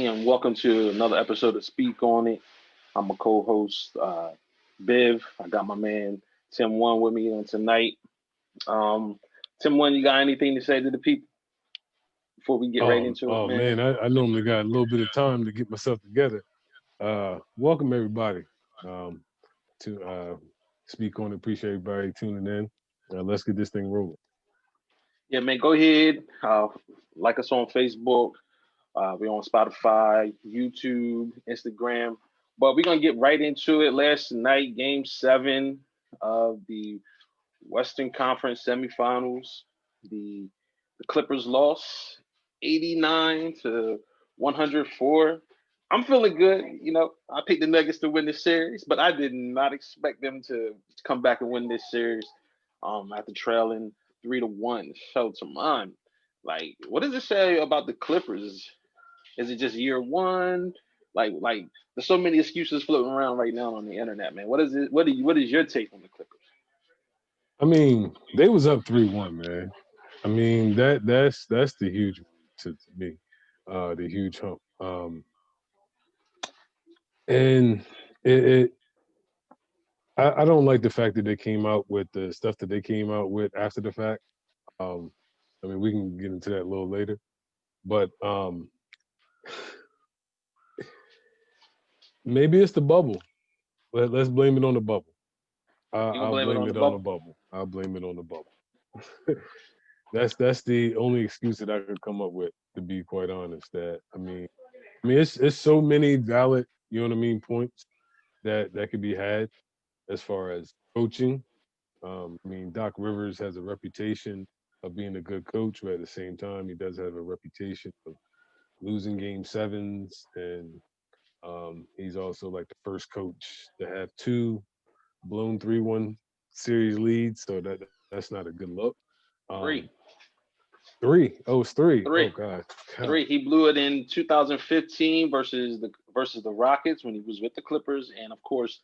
everybody, and welcome to another episode of Speak On It. I'm a co-host, Biv. I got my man Tim One with me on tonight. Um, Tim One, you got anything to say to the people before we get right Oh, into it, oh man, man? I normally got a little bit of time to get myself together. Welcome everybody um, to speak on. Appreciate everybody tuning in. Let's get this thing rolling. Yeah, man, go ahead. Like us on Facebook. We're on Spotify, YouTube, Instagram. But we're gonna get right into it. Last night, Game 7 of the Western Conference semifinals. The the Clippers lost 89 to 104. I'm feeling good. I picked the Nuggets to win this series, but I did not expect them to come back and win this series after trailing 3-1. Show to mine. Like, what does it say about the Clippers? Is it just year one? Like there's so many excuses floating around right now on the internet, man. What is it? What is your take on the Clippers? I mean, they was up 3-1, man. I mean that's the huge one to me, the huge hump. And it I don't like the fact that they came out with the stuff that they came out with after the fact. Um, I mean, we can get into that a little later, but maybe it's the bubble. Let's blame it on the bubble. You gonna I'll blame it blame on the it on the bubble? bubble. I'll blame it on the bubble. That's the only excuse that I could come up with, to be quite honest. That I mean, it's so many valid, you know what I mean, points that could be had as far as coaching. I mean, Doc Rivers has a reputation of being a good coach, but at the same time, he does have a reputation of losing game 7s, and he's also like the first coach to have two blown 3-1 series leads, so that's not a good look. Um, Three, three. Oh, it's three. Oh three, God, God. three. He blew it in 2015 versus the Rockets when he was with the Clippers, and of course,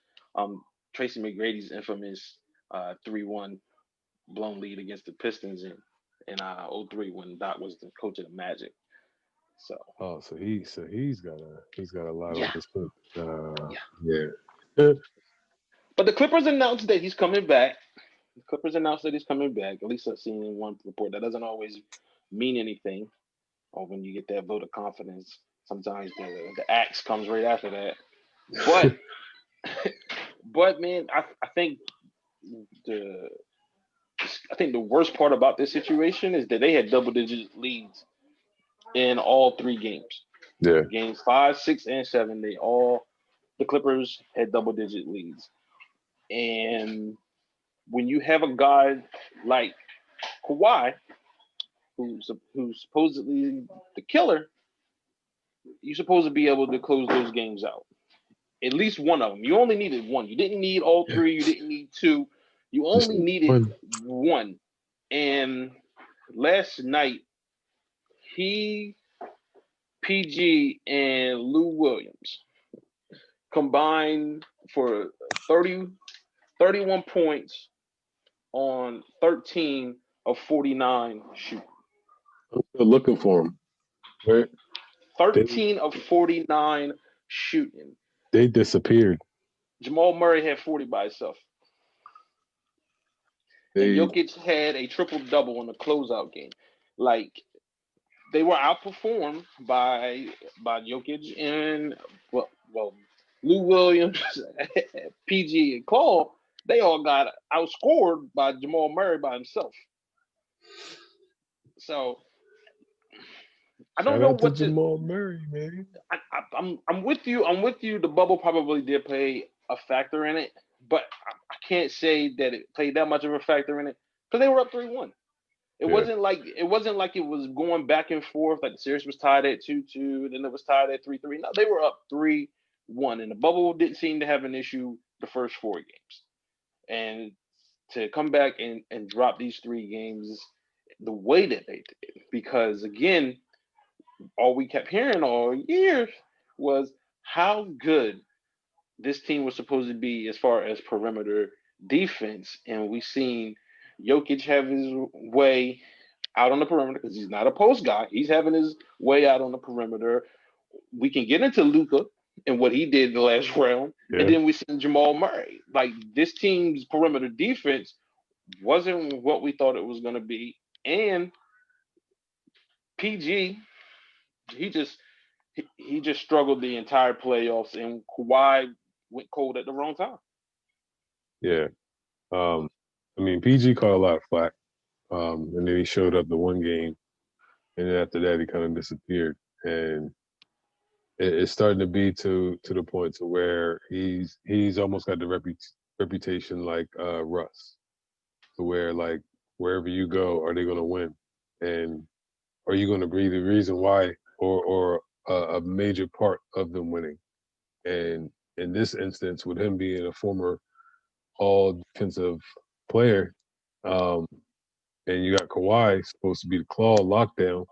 Tracy McGrady's infamous 3-1 blown lead against the Pistons in '03 when Doc was the coach of the Magic. So Oh, so he's got a lot on yeah, his plate. yeah. Yeah. But the Clippers announced that he's coming back. The Clippers announced that he's coming back. At least I've seen in one report. That doesn't always mean anything. Or when you get that vote of confidence, sometimes the axe comes right after that. But but man, I think the I think the worst part about this situation is that they had double digit leads in all three games. Yeah. Games 5, 6, and 7, the Clippers had double digit leads. And when you have a guy like Kawhi, who's supposedly the killer, you're supposed to be able to close those games out. At least one of them. You only needed one. You didn't need all three. You didn't need two. You Just only needed one. one. And last night, he, PG, and Lou Williams combined for 30, 31 points on 13 of 49 shooting. I'm still looking for him. Where they 13 of 49 shooting. they disappeared. Jamal Murray had 40 by himself. And They Jokic had a triple double in the closeout game. Like, they were outperformed by Jokic and well Lou Williams, PG, and Claw. They all got outscored by Jamal Murray by himself. So I don't shout know out to what to. Jamal Murray, man. I'm with you. I'm with you. The bubble probably did play a factor in it, but I can't say that it played that much of a factor in it because they were up 3-1. Yeah. It wasn't like it was going back and forth. Like the series was tied at 2-2, then it was tied at 3-3. No, they were up 3-1, and the bubble didn't seem to have an issue the first four games. And to come back and drop these three games the way that they did, because again, all we kept hearing all year was how good this team was supposed to be as far as perimeter defense, and we seen Jokic have his way out on the perimeter because he's not a post guy. He's having his way out on the perimeter. we can get into Luca and what he did in the last round, and Yeah, then we send Jamal Murray. Like this team's perimeter defense wasn't what we thought it was going to be, and PG he just he just struggled the entire playoffs, and Kawhi went cold at the wrong time. yeah. I mean, PG caught a lot of flack, and then he showed up the one game, and then after that, he kind of disappeared. And it's starting to be to the point to where he's almost got the reputation like Russ, to where like wherever you go, are they going to win, and are you going to be the reason why, or a major part of them winning? And in this instance, with him being a former All Defensive player, um, and you got Kawhi supposed to be the claw lockdown.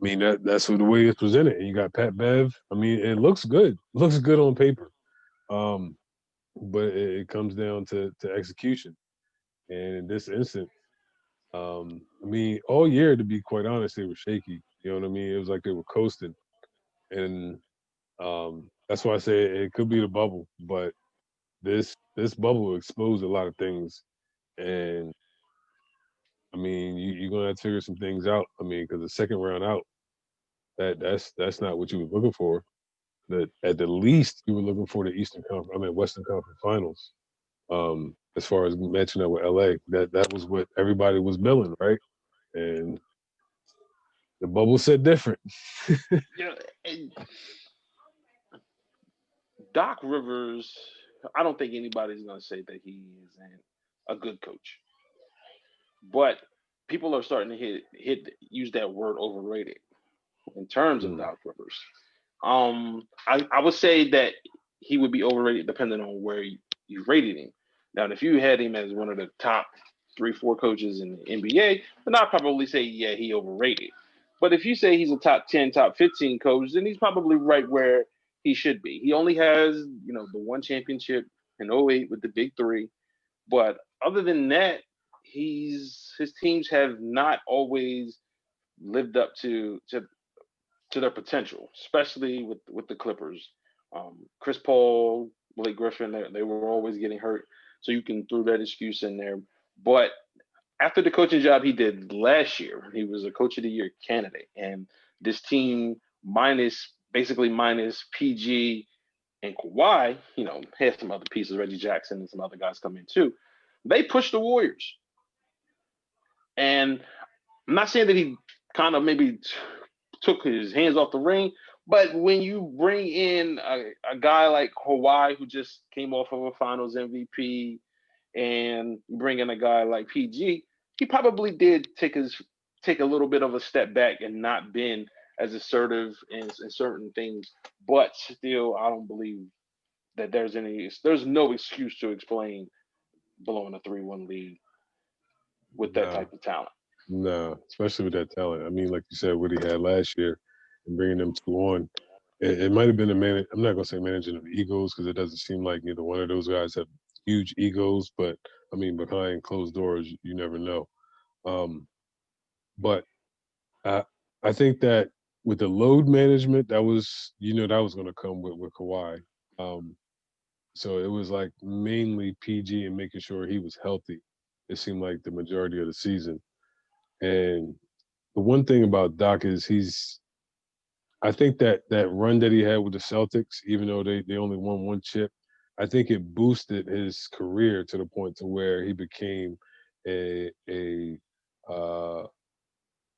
I mean that's what the way it's presented. And you got Pat Bev. I mean, it looks good. It looks good on paper. Um, but it comes down to execution. And in this instance, I mean, all year to be quite honest, they were shaky. You know what I mean? It was like they were coasting. And that's why I say it could be the bubble. But this bubble exposed a lot of things. And I mean, you're gonna have to figure some things out. I mean, because the second round out, that's not what you were looking for. That at the least you were looking for the Western Conference Finals. As far as matching up with LA, that was what everybody was billing, right? And the bubble said different. Yeah, and Doc Rivers. I don't think anybody's going to say that he isn't a good coach, but people are starting to hit use that word overrated in terms of Mm, Doc Rivers. I would say that he would be overrated depending on where you rated him. Now, if you had him as one of the top 3, 4 coaches in the NBA, then I'd probably say, yeah, he overrated. But if you say he's a top 10, top 15 coach, then he's probably right where he should be. He only has, the one championship in '08 with the big three. But other than that, his teams have not always lived up to their potential, especially with the Clippers. Chris Paul, Blake Griffin, they were always getting hurt, so you can throw that excuse in there. But after the coaching job he did last year, he was a Coach of the Year candidate, and this team minus PG and Kawhi, had some other pieces, Reggie Jackson and some other guys come in too. They pushed the Warriors, and I'm not saying that he kind of maybe took his hands off the ring. But when you bring in a guy like Kawhi, who just came off of a Finals MVP, and you bring in a guy like PG, he probably did take a little bit of a step back and not been as assertive in certain things. But still, I don't believe that there's no excuse to explain blowing a 3-1 lead with that nah, type of talent. nah, especially with that talent. I mean, like you said, what he had last year and bringing them two on. It might have been a man. I'm not gonna say managing of egos because it doesn't seem like neither one of those guys have huge egos. But I mean, behind closed doors, you never know. Um, but I I think that with the load management, that was that was going to come with Kawhi. Um, so it was like mainly PG and making sure he was healthy. It seemed like the majority of the season. And the one thing about Doc is I think that run that he had with the Celtics, even though they only won one chip, I think it boosted his career to the point to where he became a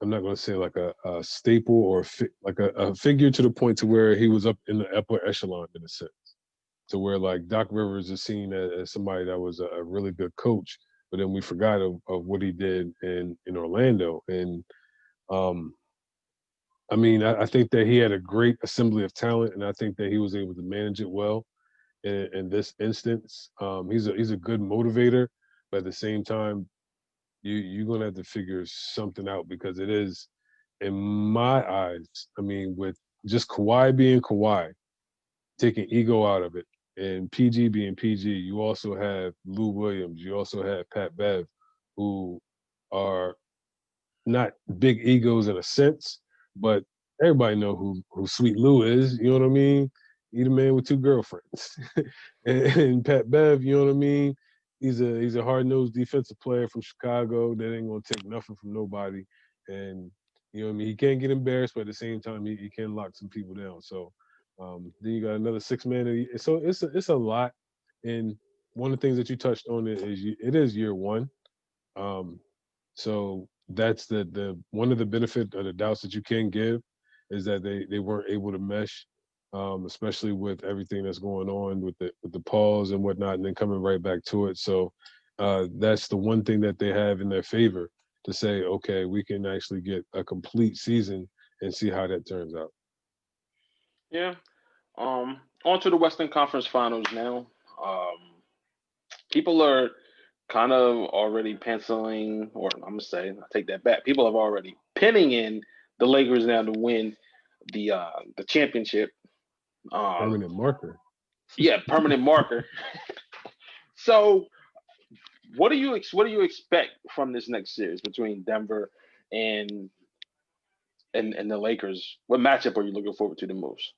I'm not going to say like a staple or like a figure to the point to where he was up in the upper echelon in a sense, to where like Doc Rivers is seen as somebody that was a really good coach, but then we forgot of what he did in Orlando. And um, I mean, I think that he had a great assembly of talent, and I think that he was able to manage it well in this instance. He's a good motivator, but at the same time, you're gonna have to figure something out because it is, in my eyes, I mean, with just Kawhi being Kawhi, taking ego out of it, and PG being PG, you also have Lou Williams, you also have Pat Bev, who are not big egos in a sense, but everybody know who Sweet Lou is. You know what I mean? He the man with two girlfriends, and Pat Bev. You know what I mean? He's a hard nosed defensive player from Chicago that ain't gonna take nothing from nobody, and you know what I mean. He can't get embarrassed, but at the same time, he can lock some people down. So then you got another 6 man. So it's a lot, and one of the things that you touched on it is year one. Um, so that's the one of the benefit of the doubts that you can give is that they weren't able to mesh, especially with everything that's going on with the pause and whatnot, and then coming right back to it. So that's the one thing that they have in their favor to say, okay, we can actually get a complete season and see how that turns out. Yeah. On to the Western Conference Finals now. Um, People are kind of already penciling, or I'm gonna say, I take that back. People have already pinning in the Lakers now to win the championship. Um, Permanent marker. yeah, permanent marker. So, what do you expect from this next series between Denver and and the Lakers? What matchup are you looking forward to the most?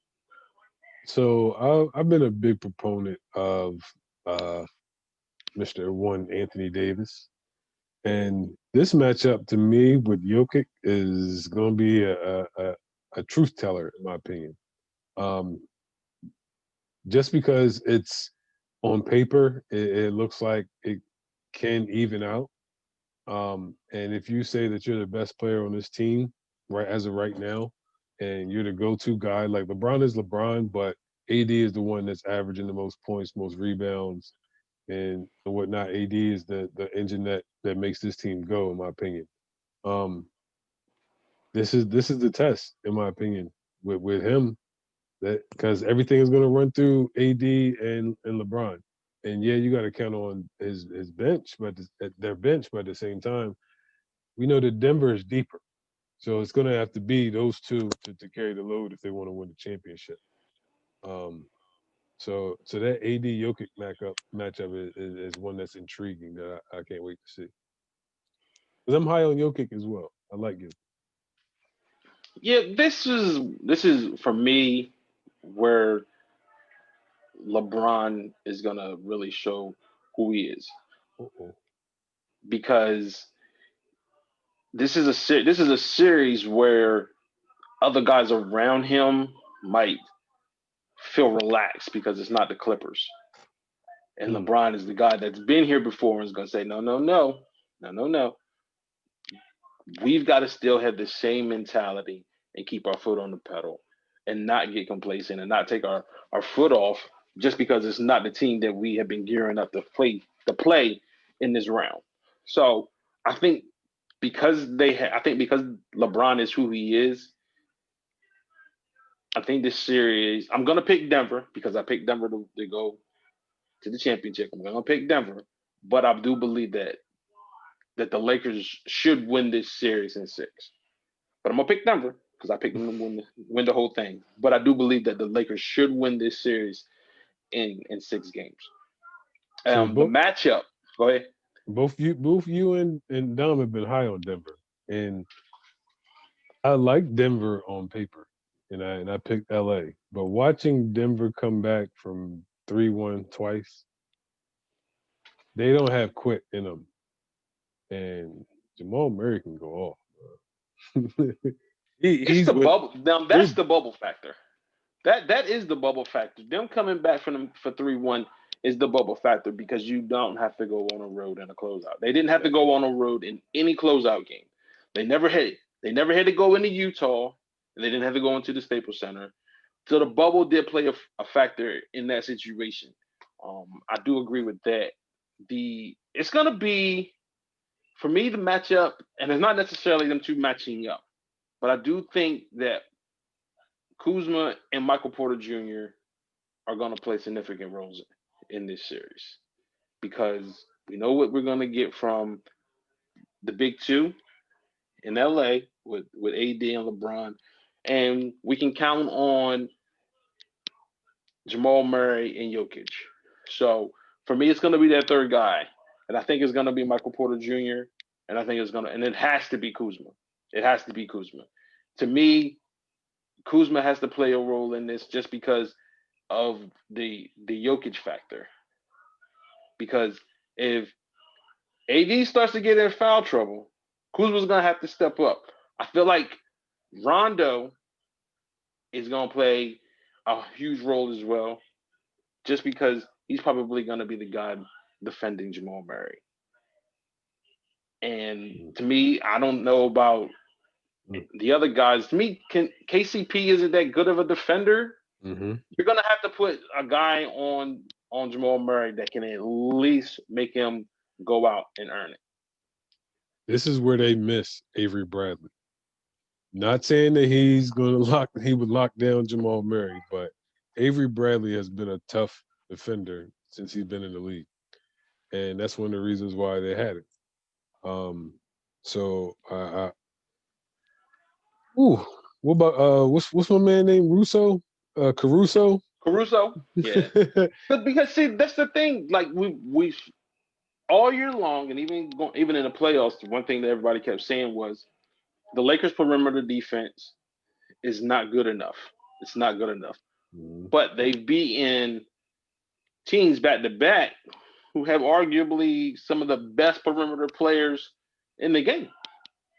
So I've been a big proponent of uh, Mr. One Anthony Davis. And this matchup to me with Jokic is going to be a truth teller, in my opinion. Um, just because it's on paper, it looks like it can even out. And if you say that you're the best player on this team, right as of right now, and you're the go-to guy, like LeBron is LeBron, but AD is the one that's averaging the most points, most rebounds, and whatnot. AD is the engine that makes this team go, in my opinion. Um, this is the test, in my opinion, with him that because everything is going to run through AD and LeBron, and yeah, you got to count on his bench, but their bench, but at the same time, we know that Denver is deeper, so it's going to have to be those two to carry the load if they want to win the championship. Um, so that AD Jokic matchup is one that's intriguing that I can't wait to see. Because I'm high on Jokic as well. I like Jokic. Yeah, this is for me where LeBron is gonna really show who he is Uh-oh. because this is a series where other guys around him might feel relaxed because it's not the Clippers, and Hmm. LeBron is the guy that's been here before and is gonna say no, no, no, no, no, no. We've got to still have the same mentality and keep our foot on the pedal and not get complacent and not take our foot off just because it's not the team that we have been gearing up to play in this round. So I think I think because LeBron is who he is, I think this series I'm gonna pick Denver because I picked Denver to go to the championship. I'm gonna pick Denver, but I do believe that the Lakers should win this series in six. But I'm gonna pick Denver because I picked them to win the whole thing. But I do believe that the Lakers should win this series in 6 games. So The matchup. Go ahead. both you and Dom have been high on Denver, and I like Denver on paper, and I picked LA. But watching Denver come back from 3-1 twice, they don't have quit in them, and Jamal Murray can go off. It's He's the with bubble. Now there's that's the bubble factor. That is the bubble factor. Them coming back from them for 3-1 is the bubble factor because you don't have to go on a road in a closeout. They didn't have to go on a road in any closeout game. They never had it. They never had to go into Utah, and they didn't have to go into the Staples Center. So the bubble did play a factor in that situation. I do agree with that. It's gonna be for me the matchup, and it's not necessarily them two matching up, but I do think that Kuzma and Michael Porter Jr. are gonna play significant roles in this series because we know what we're gonna get from the big two in LA with AD and LeBron, and we can count on Jamal Murray and Jokic. So for me, it's going to be that third guy, and I think it's going to be Michael Porter Jr. And I think it's going to, and it has to be Kuzma. It has to be Kuzma. To me, Kuzma has to play a role in this just because of the Jokic factor. Because if AD starts to get in foul trouble, Kuzma's gonna have to step up. I feel like Rondo is gonna play a huge role as well, just because he's probably gonna be the guy defending Jamal Murray. And to me, I don't know about the other guys. To me, KCP isn't that good of a defender. Mm-hmm. You're gonna have to put a guy on Jamal Murray that can at least make him go out and earn it. This is where they miss Avery Bradley. Not saying that he would lock down Jamal Murray, but Avery Bradley has been a tough defender since he's been in the league, and that's one of the reasons why they had it. Um, so, ooh, what about what's my man named Russo? Caruso. Caruso, yeah, because see, that's the thing. Like we all year long, and even in the playoffs, one thing that everybody kept saying was the Lakers' perimeter defense is not good enough. It's not good enough. Mhm. But they've beaten teams back to back who have arguably some of the best perimeter players in the game.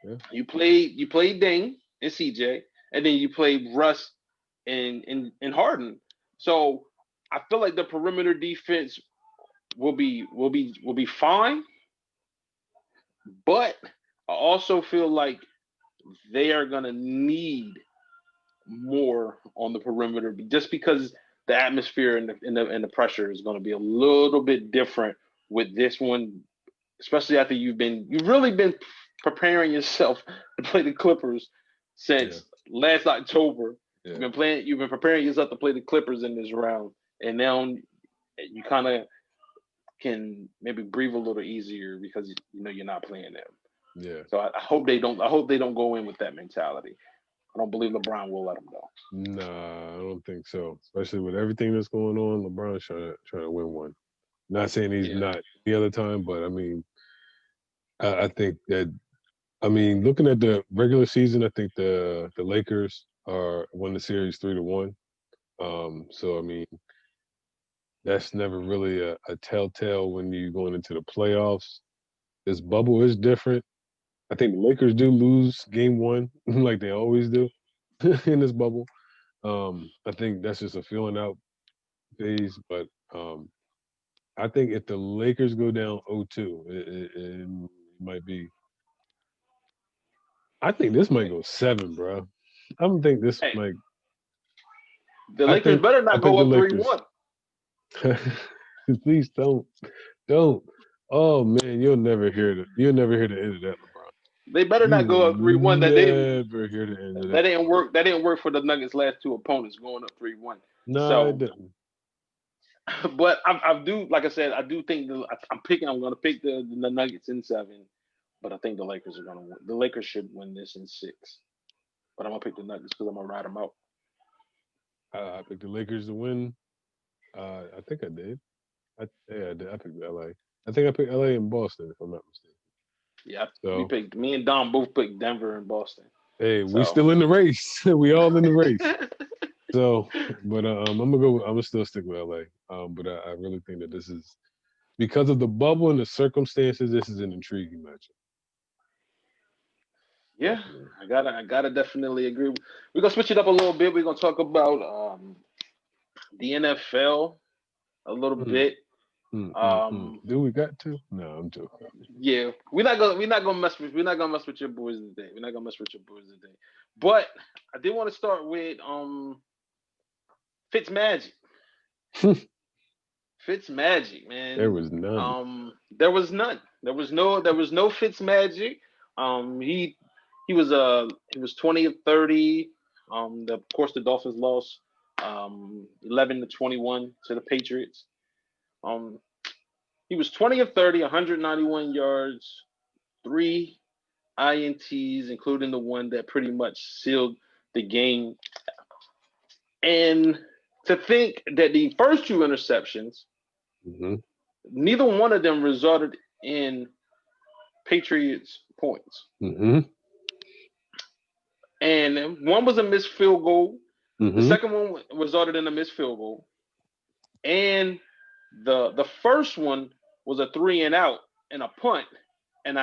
Yeah. You played Dame and CJ, and then you played Russ and Harden. So I feel like the perimeter defense will be fine, but I also feel like they are gonna need more on the perimeter just because the atmosphere and the pressure is going to be a little bit different with this one, especially after you've really been preparing yourself to play the Clippers Yeah. since last October. Yeah. You've been preparing yourself to play the Clippers in this round, and now you kind of can maybe breathe a little easier because you know you're not playing them. Yeah. So I hope they don't. I hope they don't go in with that mentality. I don't believe LeBron will let them go. Nah, I don't think so. Especially with everything that's going on, LeBron's trying to win one. Not saying he's Yeah. not the other time, but I mean, I think that looking at the regular season, I think the Lakers are won the series 3-1. So I mean, that's never really a telltale when you're going into the playoffs. This bubble is different. I think the Lakers do lose game one, like they always do in this bubble. I think that's just a feeling out phase, but um, I think if the Lakers go down 0-2, it might be. I think this might go 7, bro. I don't think this Hey, might. the I Lakers think better I not think go the up three Lakers. one. Please don't. Oh man, You'll never hear the end of that, LeBron. They better You not will go up 3-1. never hear the end of That that. didn't work. That didn't work for the Nuggets' last two opponents going up 3-1. No, it So, didn't. but I do like I said, I do think I'm going to pick the Nuggets in 7, but I think the Lakers are going to win. The Lakers should win this in 6, but I'm going to pick the Nuggets because I'm going to ride them out. I picked the Lakers to win. I think I did. Yeah, I did. I picked LA. I think I picked LA and Boston, if I'm not mistaken. Yeah, So me and Dom both picked Denver and Boston. hey, we So, still in the race. We all in the race. So, but I'm gonna go. I'm gonna still stick with LA. But I really think that this is because of the bubble and the circumstances. This is an intriguing matchup. yeah, Definitely. I gotta definitely agree. We're gonna switch it up a little bit. We're gonna talk about the NFL a little Mm, bit. mm. Do we got to? No, I'm joking. Yeah, we're not gonna mess with your boys today. We're not gonna mess with your boys today. But I did want to start with Fitzmagic. Fitzmagic, There man. was none. There was none. There was no Fitzmagic. He was 20 of 30. Of course the Dolphins lost 11-21 to the Patriots. Um, he was 20 of 30, 191 yards, three INTs, including the one that pretty much sealed the game. And to think that the first two interceptions, Hmm. neither one of them resulted in Patriots points. Hmm. and one was a missed field goal. The Mm-hmm. second one resulted in a missed field goal, and the first one was a 3-and-out and a punt, and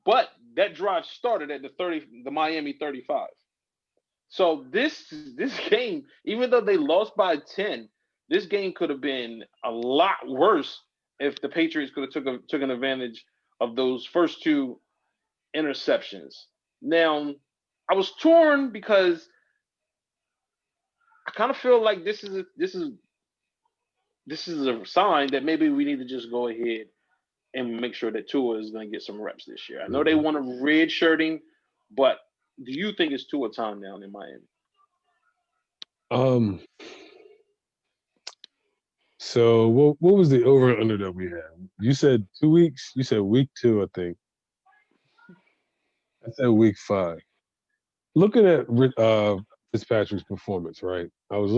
but that drive started at the Miami 35. So this game, even though they lost by 10, this game could have been a lot worse if the Patriots could have took an advantage of those first two interceptions. Now, I was torn because I kind of feel like this is a sign that maybe we need to just go ahead and make sure that Tua is going to get some reps this year. I know they Mm-hmm. want a red shirting, but do you think it's Tua time down in Miami? Um. So what was the over and under that we had? You said 2 weeks. You said week two, I think. I said week five. Looking at Fitzpatrick's performance, right? I was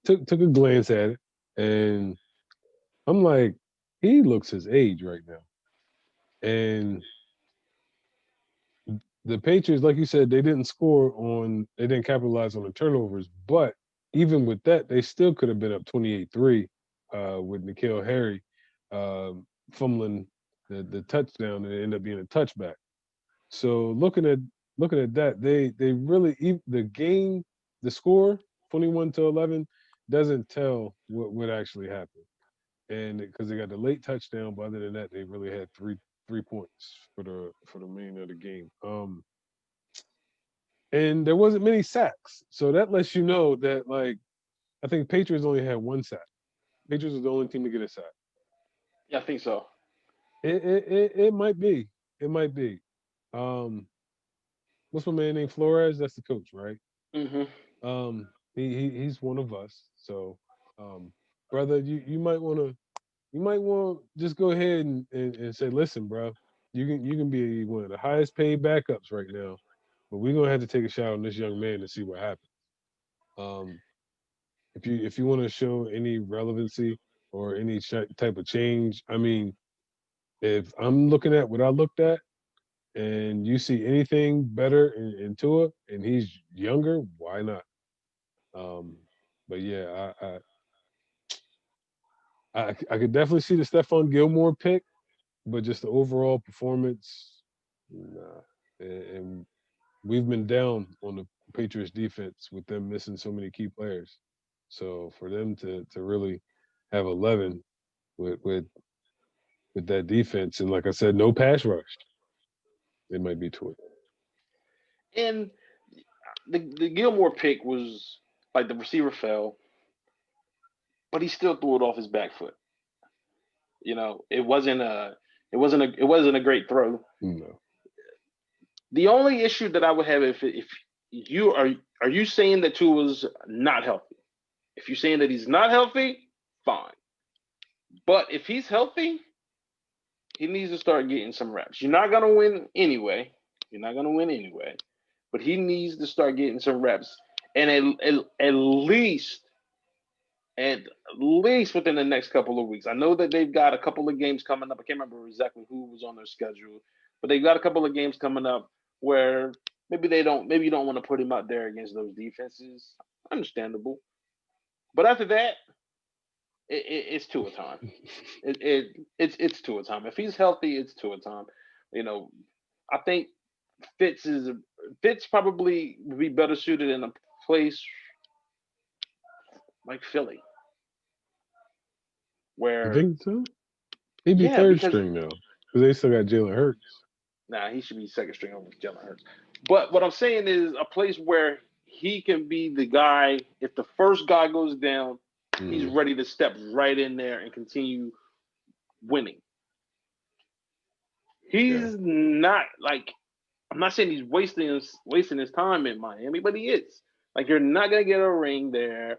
took a glance at it, and I'm like, he looks his age right now. And the Patriots, like you said, they didn't capitalize on the turnovers. But even with that, they still could have been up 28-3 with N'Keal Harry fumbling the touchdown and it ended up being a touchback. So looking at that, they really the score 21-11 doesn't tell what actually happened, and because they got the late touchdown, but other than that, they really had three points for the remainder of the game. And there wasn't many sacks, so that lets you know that like I think Patriots only had one sack. Patriots was the only team to get a sack. Yeah, I think so. It might be. It might be. Um, what's my man named Flores? That's the coach, right? Hmm. He's one of us. So, um, brother, you might want to just go ahead and say, listen, bro, you can be one of the highest paid backups right now, but we're gonna have to take a shot on this young man to see what happens. Um, if you want to show any relevancy or any type of change, I mean, if I'm looking at what I looked at and you see anything better in Tua and he's younger, why not? Um, but yeah, I could definitely see the Stephon Gilmore pick, but just the overall performance, nah. And we've been down on the Patriots defense with them missing so many key players. So for them to really have 11 with with that defense and like I said, no pass rush, it might be to it. And the Gilmore pick was like the receiver fell, but he still threw it off his back foot. It wasn't a great throw. No. The only issue that I would have if you are you saying that Tua was not healthy? If you're saying that he's not healthy, fine. But if he's healthy, he needs to start getting some reps. You're not gonna win anyway. You're not gonna win anyway. But he needs to start getting some reps, and at least within the next couple of weeks. I know that they've got a couple of games coming up. I can't remember exactly who was on their schedule, but they've got a couple of games coming up where maybe you don't want to put him out there against those defenses. Understandable. But after that, it's Tua time. It's Tua time. If he's healthy, it's Tua time. You know, I think Fitz is Fitz probably would be better suited in a place like Philly, You where think so? He'd be yeah, third because string now because they still got Jalen Hurts. nah, he should be second string over Jalen Hurts. But what I'm saying is a place where he can be the guy. If the first guy goes down, he's Mm, ready to step right in there and continue winning. yeah, He's not like I'm not saying he's wasting his time in Miami, but he is. Like you're not gonna get a ring there.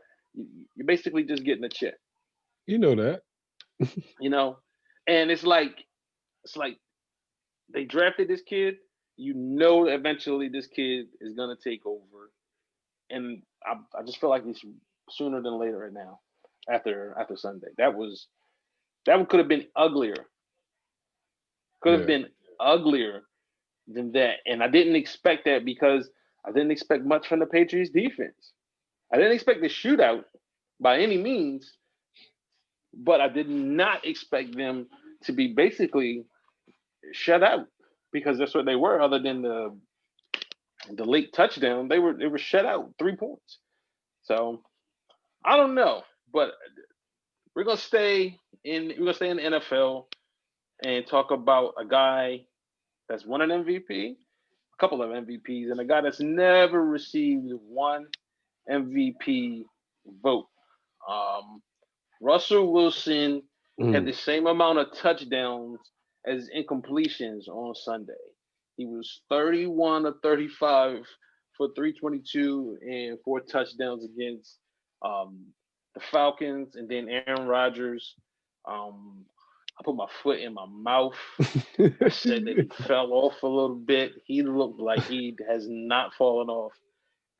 You're basically just getting a check, you know that. you know. And it's like they drafted this kid. You know, eventually this kid is gonna take over, and I just feel like it's sooner than later right now. After Sunday, that one could have been uglier. Could have Yeah, been uglier than that. And I didn't expect that because I didn't expect much from the Patriots defense. I didn't expect the shootout by any means, but I did not expect them to be basically shut out because that's what they were. Other than the late touchdown, they were shut out 3 points. So I don't know, but we're gonna stay in the NFL and talk about a guy that's won an MVP, a couple of MVPs, and a guy that's never received one MVP vote. Um, Russell Wilson had Mm. the same amount of touchdowns as incompletions on Sunday. He was 31 of 35 for 322 and 4 touchdowns against um, the Falcons, and then Aaron Rodgers. Um, I put my foot in my mouth. I said that he fell off a little bit. He looked like he has not fallen off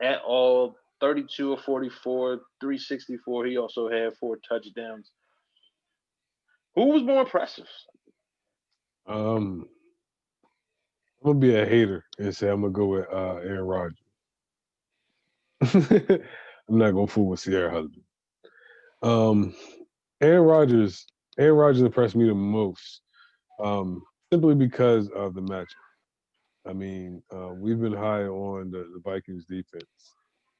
at all. 32 or 44, 364. He also had 4 touchdowns. Who was more impressive? um, I'm gonna be a hater and say I'm gonna go with Aaron Rodgers. I'm not gonna fool with Sierra husband. Um, Aaron Rodgers, Aaron Rodgers impressed me the most, simply because of the matchup. I mean, we've been high on the Vikings defense,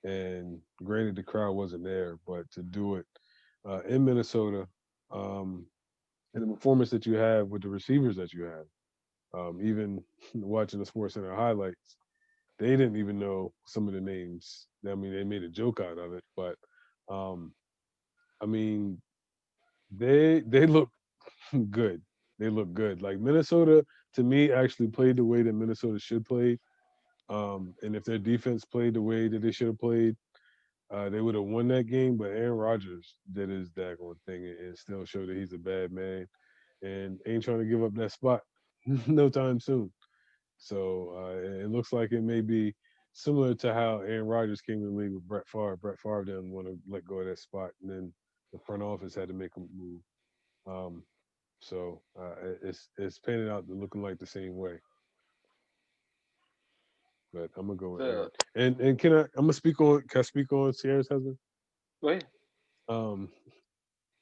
and granted the crowd wasn't there, but to do it in Minnesota, um, and the performance that you have with the receivers that you have, even watching the Sports Center highlights, they didn't even know some of the names. I mean, they made a joke out of it, but um, I mean, they look good. They look good. Like Minnesota, to me, actually played the way that Minnesota should play. And if their defense played the way that they should have played, they would have won that game. But Aaron Rodgers did his daggone thing and still showed that he's a bad man and ain't trying to give up that spot no time soon. So it looks like it may be similar to how Aaron Rodgers came in the league with Brett Favre. Brett Favre didn't want to let go of that spot, and then the front office had to make a move. Um, so it's panning out to looking like the same way. But I'm gonna go with Aaron. The And can I'm gonna speak on can I speak on Sierra's husband? Go ahead. Um,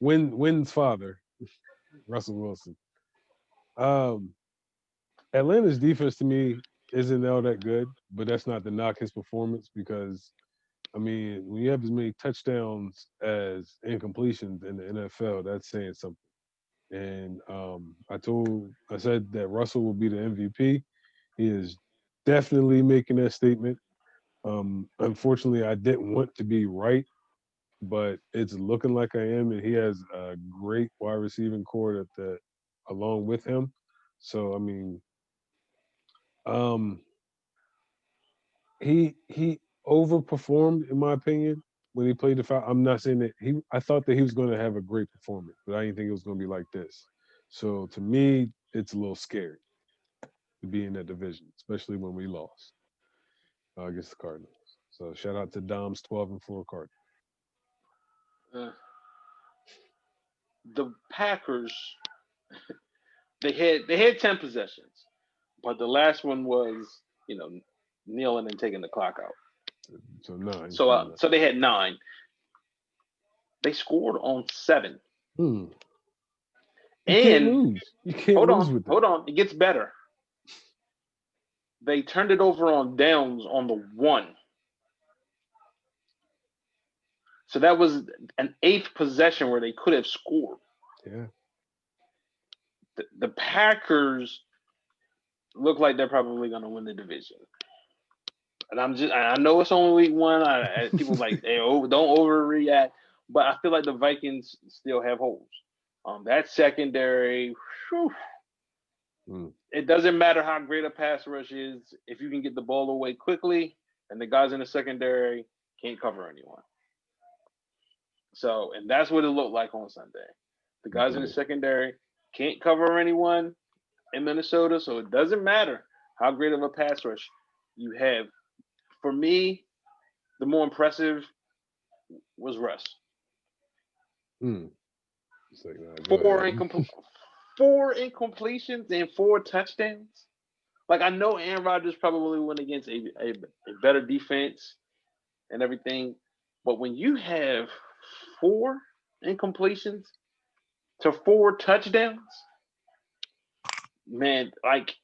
Wynn's father, Russell Wilson. Um, Atlanta's defense to me isn't all that good, but that's not to knock his performance because I mean, when you have as many touchdowns as incompletions in the NFL, that's saying something. And I said that Russell will be the MVP. He is definitely making that statement. Unfortunately, I didn't want to be right, but it's looking like I am, and he has a great wide receiving core that along with him. So I mean, um, he overperformed in my opinion when he played the foul. I'm not saying that he. I thought that he was going to have a great performance, but I didn't think it was going to be like this. So to me, it's a little scary to be in that division, especially when we lost against the Cardinals. So shout out to Dom's 12-4 Cardinals. Uh, the Packers, they had 10 possessions, but the last one was kneeling and taking the clock out. So nine. So they had 9. They scored on 7, Hmm. You can't and lose. You can't hold lose on, with that. hold on, it gets better. They turned it over on downs on the 1. So that was an 8th possession where they could have scored. Yeah. The Packers look like they're probably going to win the division. And I know it's only week 1. People like, hey, don't overreact. But I feel like the Vikings still have holes. That secondary, whew, Hmm. it doesn't matter how great a pass rush is. If you can get the ball away quickly and the guys in the secondary can't cover anyone. So, and that's what it looked like on Sunday. The guys in the Yeah. secondary can't cover anyone in Minnesota, so it doesn't matter how great of a pass rush you have. For me, the more impressive was Russ. Hmm. It's like, nah, go Four ahead. incom- 4 incompletions and 4 touchdowns. Like I know Aaron Rodgers probably went against a better defense and everything, but when you have four incompletions to four touchdowns, man, like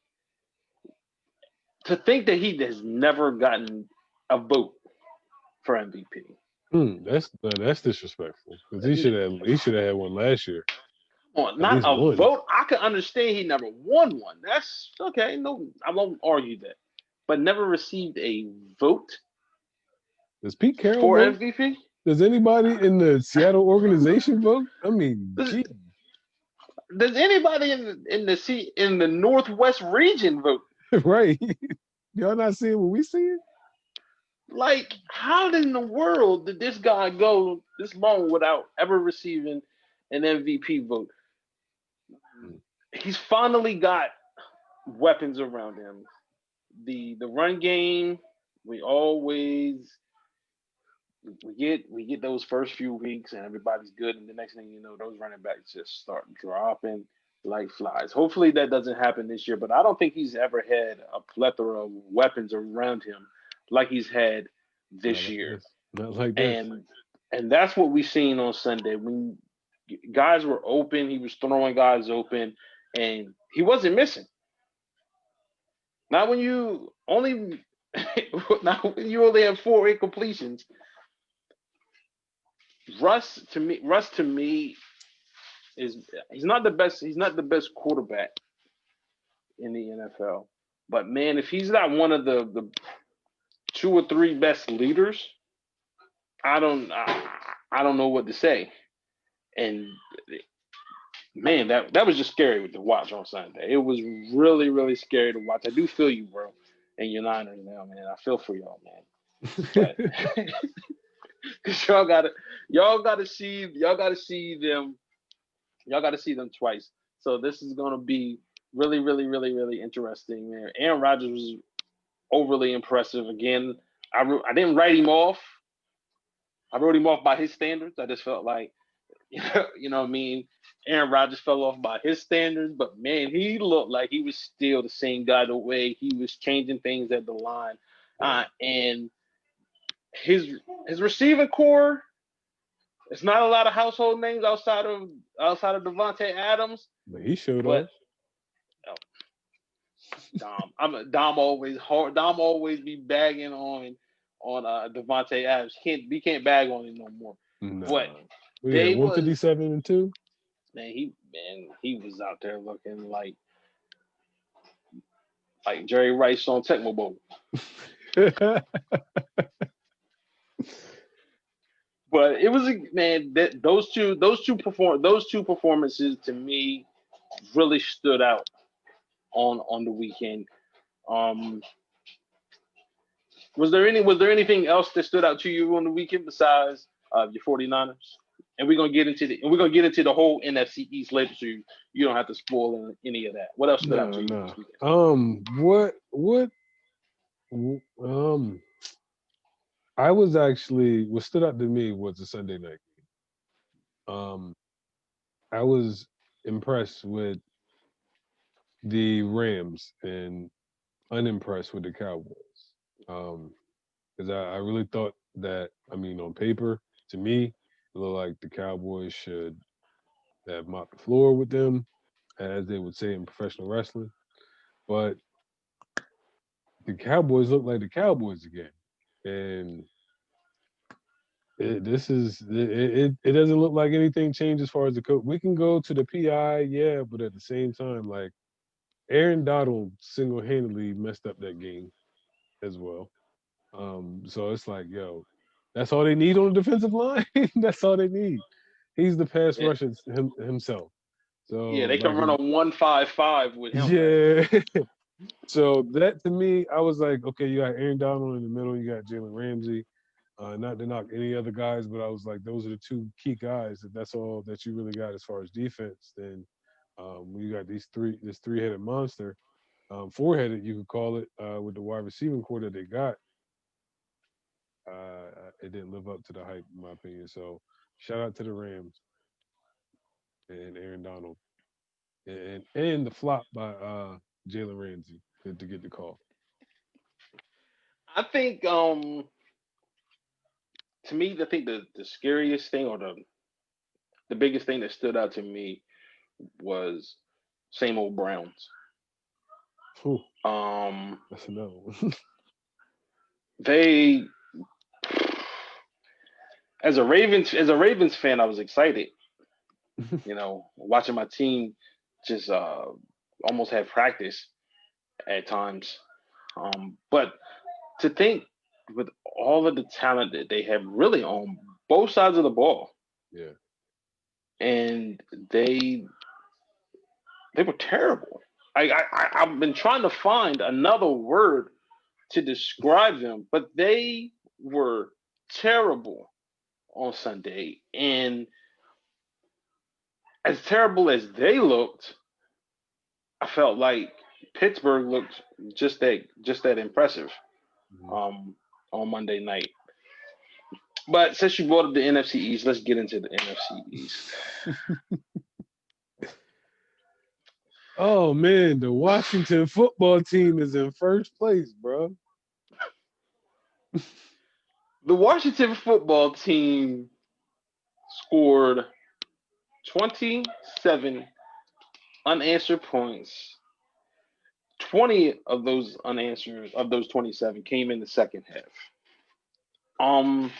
to think that he has never gotten a vote for MVP. That's disrespectful because he should have had one last year, at Not least a one. vote. I can understand he never won one. That's okay. No, I won't argue that. But never received a vote Does Pete Carroll for vote? MVP. Does anybody in the Seattle organization vote? I mean, Does, gee, does anybody in the Northwest region vote? right? Y'all not seeing what we seeing? Like, how in the world did this guy go this long without ever receiving an MVP vote? He's finally got weapons around him. The run game, we always we get those first few weeks and everybody's good, and the next thing you know, those running backs just start dropping like flies. Hopefully that doesn't happen this year, but I don't think he's ever had a plethora of weapons around him like he's had Not this like year. this. Not like this. And that's what we seen on Sunday. When guys were open, he was throwing guys open, and he wasn't missing. Not when you only not when you only have four incompletions. Russ to me is he's not the best. He's not the best quarterback in the NFL. But man, if he's not one of the two or three best leaders, I don't know what to say. And man, that was just scary to watch on Sunday. It was really scary to watch. I do feel you, bro, and your Niners now, man. I feel for y'all, man. But cause y'all gotta see them twice. So this is gonna be really interesting, man. Aaron Rodgers was overly impressive again. I didn't write him off. I wrote him off by his standards. I just felt like you know what I mean. Aaron Rodgers fell off by his standards, but man, he looked like he was still the same guy. The way he was changing things at the line, and his his receiving core. It's not a lot of household names outside of Devontae Adams, But he showed but off. oh, Dom always hard. Dom always be bagging on Devontae Adams. We can't bag on him no more. But Nah. Well, yeah, they was 157 and 2. he was out there looking like Jerry Rice on Tecmo Bowl. But it was man that those two performances to me really stood out on the weekend. Um, was there anything else that stood out to you on the weekend besides your 49ers? And we're gonna get into the whole NFC East later, so you don't have to spoil any of that. What else stood out No, to you no. this weekend? Um, I was actually what stood out to me was the Sunday night game. I was impressed with the Rams and unimpressed with the Cowboys. Um, because I really thought that, I mean, on paper, to me, it looked like the Cowboys should have mopped the floor with them, as they would say in professional wrestling. But the Cowboys look like the Cowboys again. And it doesn't look like anything changed as far as the coach. We can go to the PI, yeah, but at the same time, like Aaron Donald single handedly messed up that game as well. So it's like, yo, that's all they need on the defensive line. That's all they need. He's the pass Yeah, rusher himself. yeah, So they can like, run a 1-5-5 with him, man. yeah. So that to me, I was like, okay, you got Aaron Donald in the middle, you got Jalen Ramsey. Not to knock any other guys, but I was like, those are the two key guys. If that's all that you really got as far as defense, then you got this three-headed monster, four-headed, you could call it, with the wide receiving core that they got. It didn't live up to the hype, in my opinion. So shout out to the Rams and Aaron Donald and the flop by Jalen Ramsey. to get the call. I think to me, I think the scariest thing or the biggest thing that stood out to me was same old Browns. Whew, Um, that's another one. they as a Ravens fan, I was excited. Watching my team just almost have practice at times. But to think with all of the talent that they have really on both sides of the ball, Yeah. and they were terrible. I've been trying to find another word to describe them, but they were terrible on Sunday. And as terrible as they looked, I felt like Pittsburgh looked just that impressive Mhm. um, on Monday night. But since you brought up the NFC East, let's get into the NFC East. Oh man, the Washington football team is in first place, bro. The Washington football team scored 27 unanswered points. 20 of those unanswered of those 27 came in the second half. Um,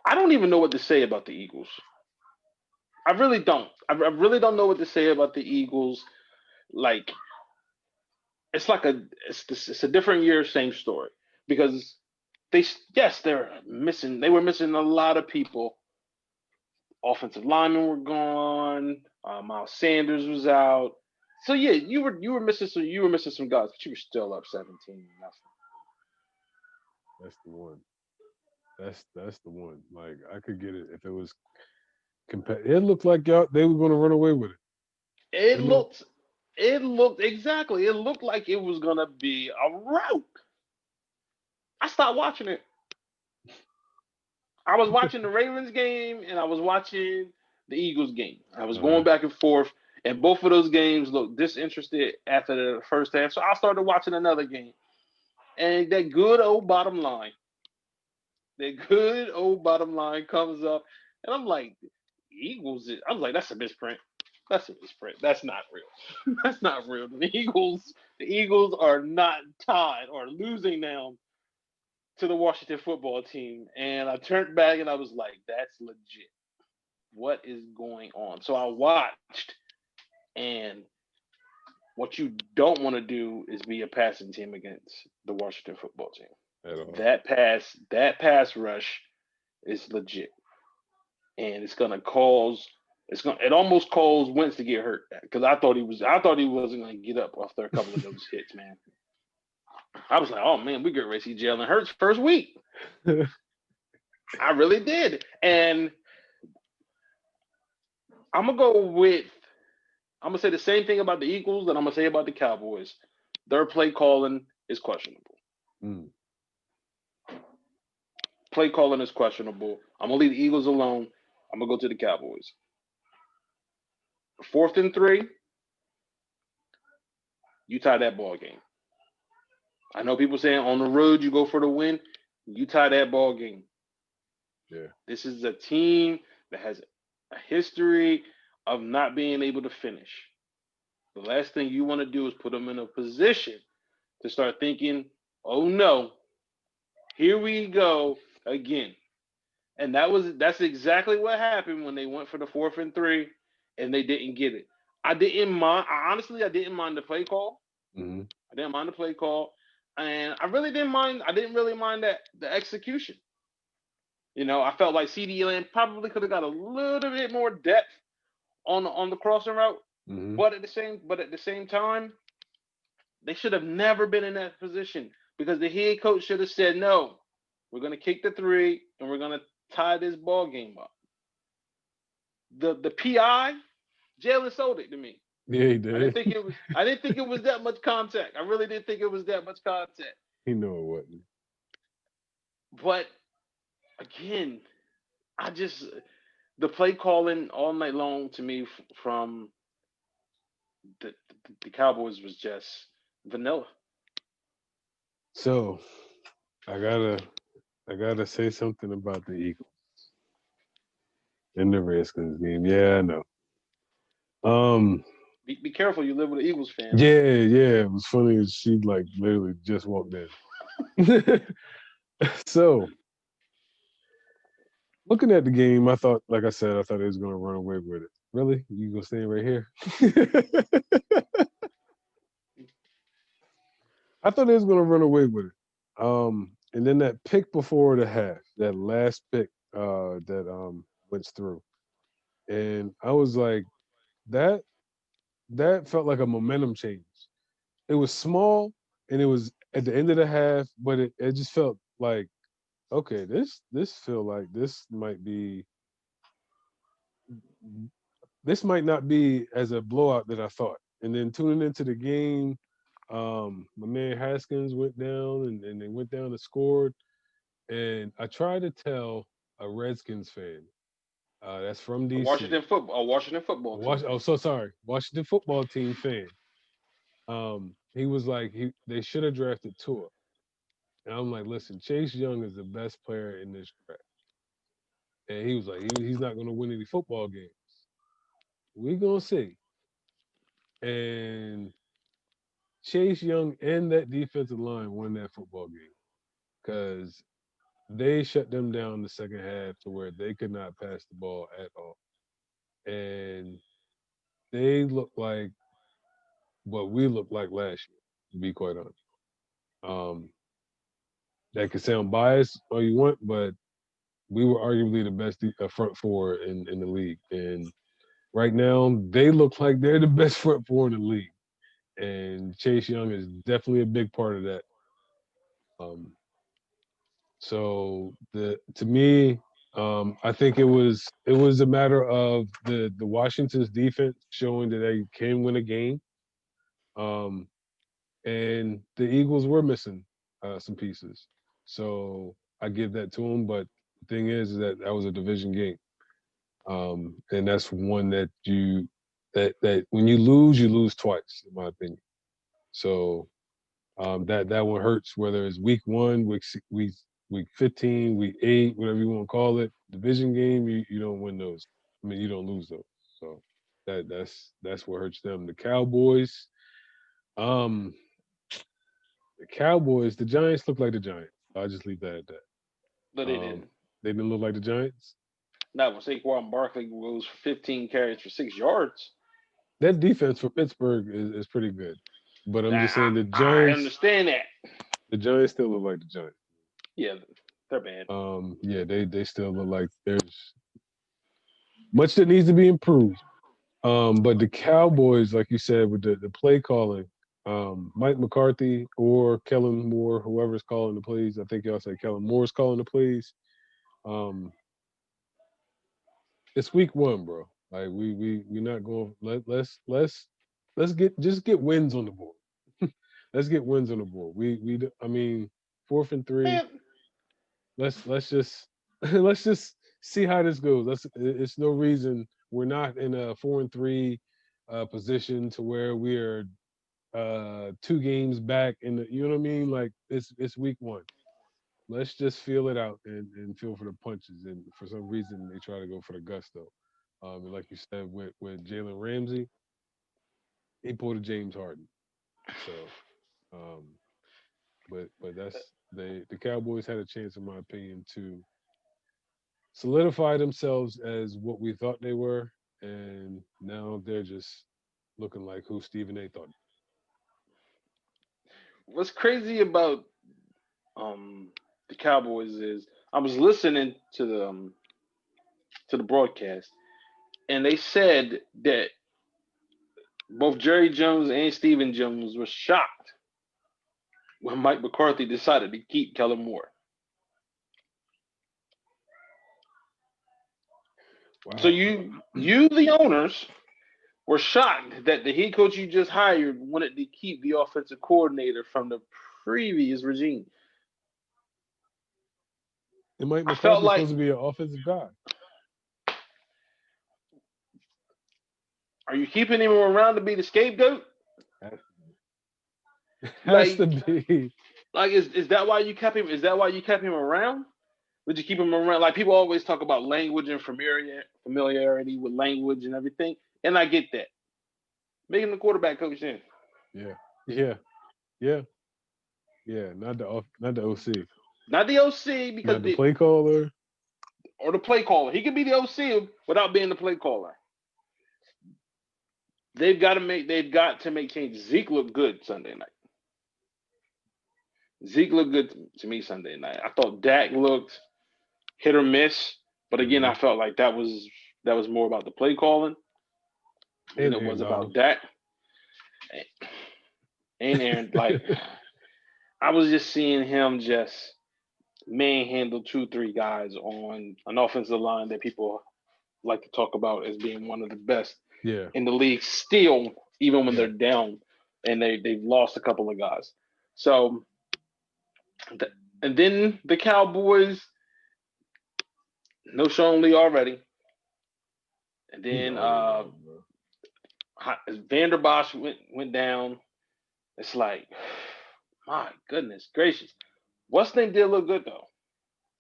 I don't even know what to say about the Eagles. I really don't. I really don't know what to say about the Eagles. Like it's a different year, same story. Because yes, they were missing a lot of people. Offensive linemen were gone. Miles Sanders was out. So yeah, you were missing some guys, but you were still up 17-0. That's the one. That's the one. Like I could get it if it was It looked like y'all they were going to run away with it. It It looked. looked it looked exactly. It looked like it was gonna be a rout. I stopped watching it. I was watching the Ravens game and I was watching the Eagles game. I was Uh, going back and forth, and both of those games looked disinterested after the first half. So I started watching another game, and that good old bottom line comes up, and I'm like, Eagles. I was like, that's a misprint. That's a misprint. That's not real. That's not real. The Eagles are not tied or losing now to the Washington football team. And I turned back and I was like, that's legit. What is going on? So I watched, and what you don't want to do is be a passing team against the Washington football team. at all. That pass rush is legit, and it almost caused Wentz to get hurt because I thought he wasn't going to get up after a couple of those hits, man. I was like, oh man, we get ready to see Jalen Hurts first week. I really did, and I'm gonna go with I'm gonna say the same thing about the Eagles that I'm gonna say about the Cowboys. Their play calling is questionable. Mm, Play calling is questionable. I'm gonna leave the Eagles alone. I'm gonna go to the Cowboys. 4th and 3, you tie that ball game. I know people saying on the road you go for the win. You tie that ball game. yeah. This is a team that has a history of not being able to finish. The last thing you want to do is put them in a position to start thinking, "Oh no, here we go again." And that's exactly what happened when they went for the 4th and 3 and they didn't get it. I didn't mind the play call. Hmm. I didn't mind the play call. And I didn't really mind that the execution. I felt like CD Lamb probably could have got a little bit more depth on the crossing route, Hmm. but at the same time, they should have never been in that position because the head coach should have said, "No, we're going to kick the 3 and we're going to tie this ball game up." The PI, Jalen sold it to me. Yeah, he I didn't did. think it was. I didn't think it was that much contact. I really didn't think it was that much contact. He knew it wasn't. But again, I just the play calling all night long to me from the Cowboys was just vanilla. So I gotta say something about the Eagles in the Redskins game. Yeah, I know. Um, Be careful, you live with an Eagles fan. yeah. It was funny. She like literally just walked in. So looking at the game, I thought, like I said, I thought they was gonna run away with it. Really? You gonna stand right here? I thought they was gonna run away with it. And then that pick before the half, that last pick that went through, and I was like, that that felt like a momentum change. It was small, and it was at the end of the half, but it just felt like, okay, this feel like this might not be as a blowout that I thought. And then tuning into the game, my man Haskins went down, and they went down and scored. And I tried to tell a Redskins fan that's from DC, Washington football team oh, fan. so sorry, Washington football team fan. He was like, they should have drafted Tua. And I'm like, listen, Chase Young is the best player in this draft. And he was like, he's not going to win any football games. We gonna see. And Chase Young and that defensive line won that football game because they shut them down the second half to where they could not pass the ball at all. And they look like what we looked like last year, to be quite honest. Um, that could sound biased all you want, but we were arguably the best front four in the league. And right now, they look like they're the best front four in the league. And Chase Young is definitely a big part of that. Um, so the to me, I think it was a matter of the Washington's defense showing that they can win a game. Um, and the Eagles were missing some pieces. So I give that to them. But the thing is that was a division game, and that's one that that when you lose twice, in my opinion. So that one hurts. Whether it's week one, week 15, week 8, whatever you want to call it, division game, you don't win those. I mean, you don't lose those. So that's what hurts them. Um, the Cowboys, the Giants look like the Giants. I'll just leave that at that. No, they didn't. They didn't look like the Giants. Not when Saquon Barkley goes for 15 carries for 6 yards. That defense for Pittsburgh is pretty good. But I'm just saying I understand that. The Giants still look like the Giants. Yeah, they're bad. Yeah, they still look like there's much that needs to be improved. But the Cowboys, like you said, with the play calling, Mike McCarthy or Kellen Moore, whoever's calling the plays, I think y'all say Kellen Moore's calling the plays. Um, it's week one, bro. Like we not going. Let's get wins on the board. Let's get wins on the board. I mean, 4th and 3. Man, Let's just let's just see how this goes. It's no reason we're not in a 4-3 position to where we are 2 games back in the, you know what I mean? Like it's week one. Let's just feel it out and feel for the punches. And for some reason they try to go for the gusto. And like you said with Jalen Ramsey, he pulled a James Harden. So um but that's the Cowboys had a chance in my opinion to solidify themselves as what we thought they were, and now they're just looking like who Stephen A. thought. what's crazy about the Cowboys is I was listening to the broadcast, and they said that both Jerry Jones and Stephen Jones were shocked when Mike McCarthy decided to keep Kellen Moore. So Wow. you the owners were shocked that the head coach you just hired wanted to keep the offensive coordinator from the previous regime. And Mike I felt McCarthy's like supposed to be an offensive guy. Are you keeping him around to be the scapegoat? Has to Like, be. is that why you kept him? Is that why you kept him around? Would you keep him around? Like people always talk about language and familiarity with language and everything, and I get that. Make him the quarterback coach then. Yeah, yeah, yeah, yeah. Not the OC, Not the OC because not the play caller. or the play caller. He could be the OC without being the play caller. They've got to make changes. Zeke looked good Sunday night. Zeke looked good to me Sunday night. I thought Dak looked hit or miss, but again, Hmm. I felt like that was more about the play calling than And it Aaron was about Donald. Dak and Aaron. Like I was just seeing him just manhandle 2, 3 guys on an offensive line that people like to talk about as being one of the best Yeah, in the league still, even when yeah. they're down and they've lost a couple of guys. So and then the Cowboys, no Sean Lee already. And He's then always out, bro. Vanderbosch went down. It's like, my goodness gracious. What's name did look good though?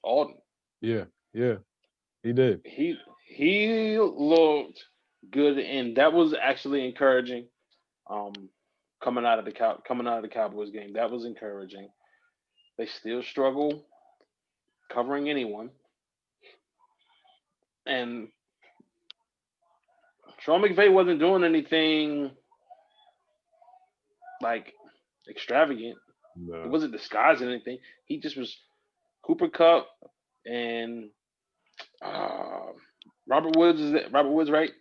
Alden. Yeah, yeah. He did. He looked good, and that was actually encouraging. Um, coming out of the Cowboys game, that was encouraging. They still struggle covering anyone, and Sean McVay wasn't doing anything like extravagant. He No. wasn't disguising anything. He just was Cooper Cup and uh, Robert Woods. Is it Robert Woods, right?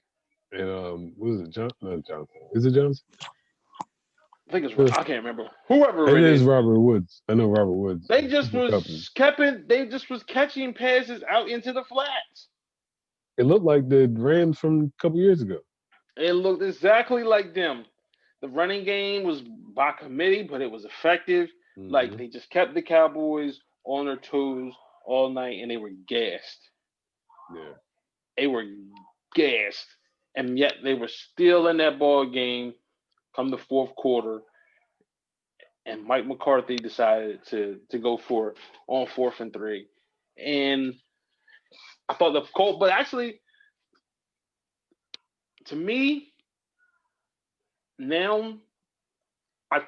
And what is it? Not Johnson. Is it Johnson? I think it's Uh, I can't remember. Whoever It it is is, Robert Woods. I know Robert Woods. they just Cooper Kupp. was keeping. They just was catching passes out into the flats. It looked like the Rams from a couple years ago. It looked exactly like them. The running game was by committee, but it was effective. Like Hmm. they just kept the Cowboys on their toes all night, and they were gassed. Yeah. They were gassed, and yet they were still in that ball game come the fourth quarter. And Mike McCarthy decided to go for it on 4th and 3. And I thought the Colt, but actually, to me, now I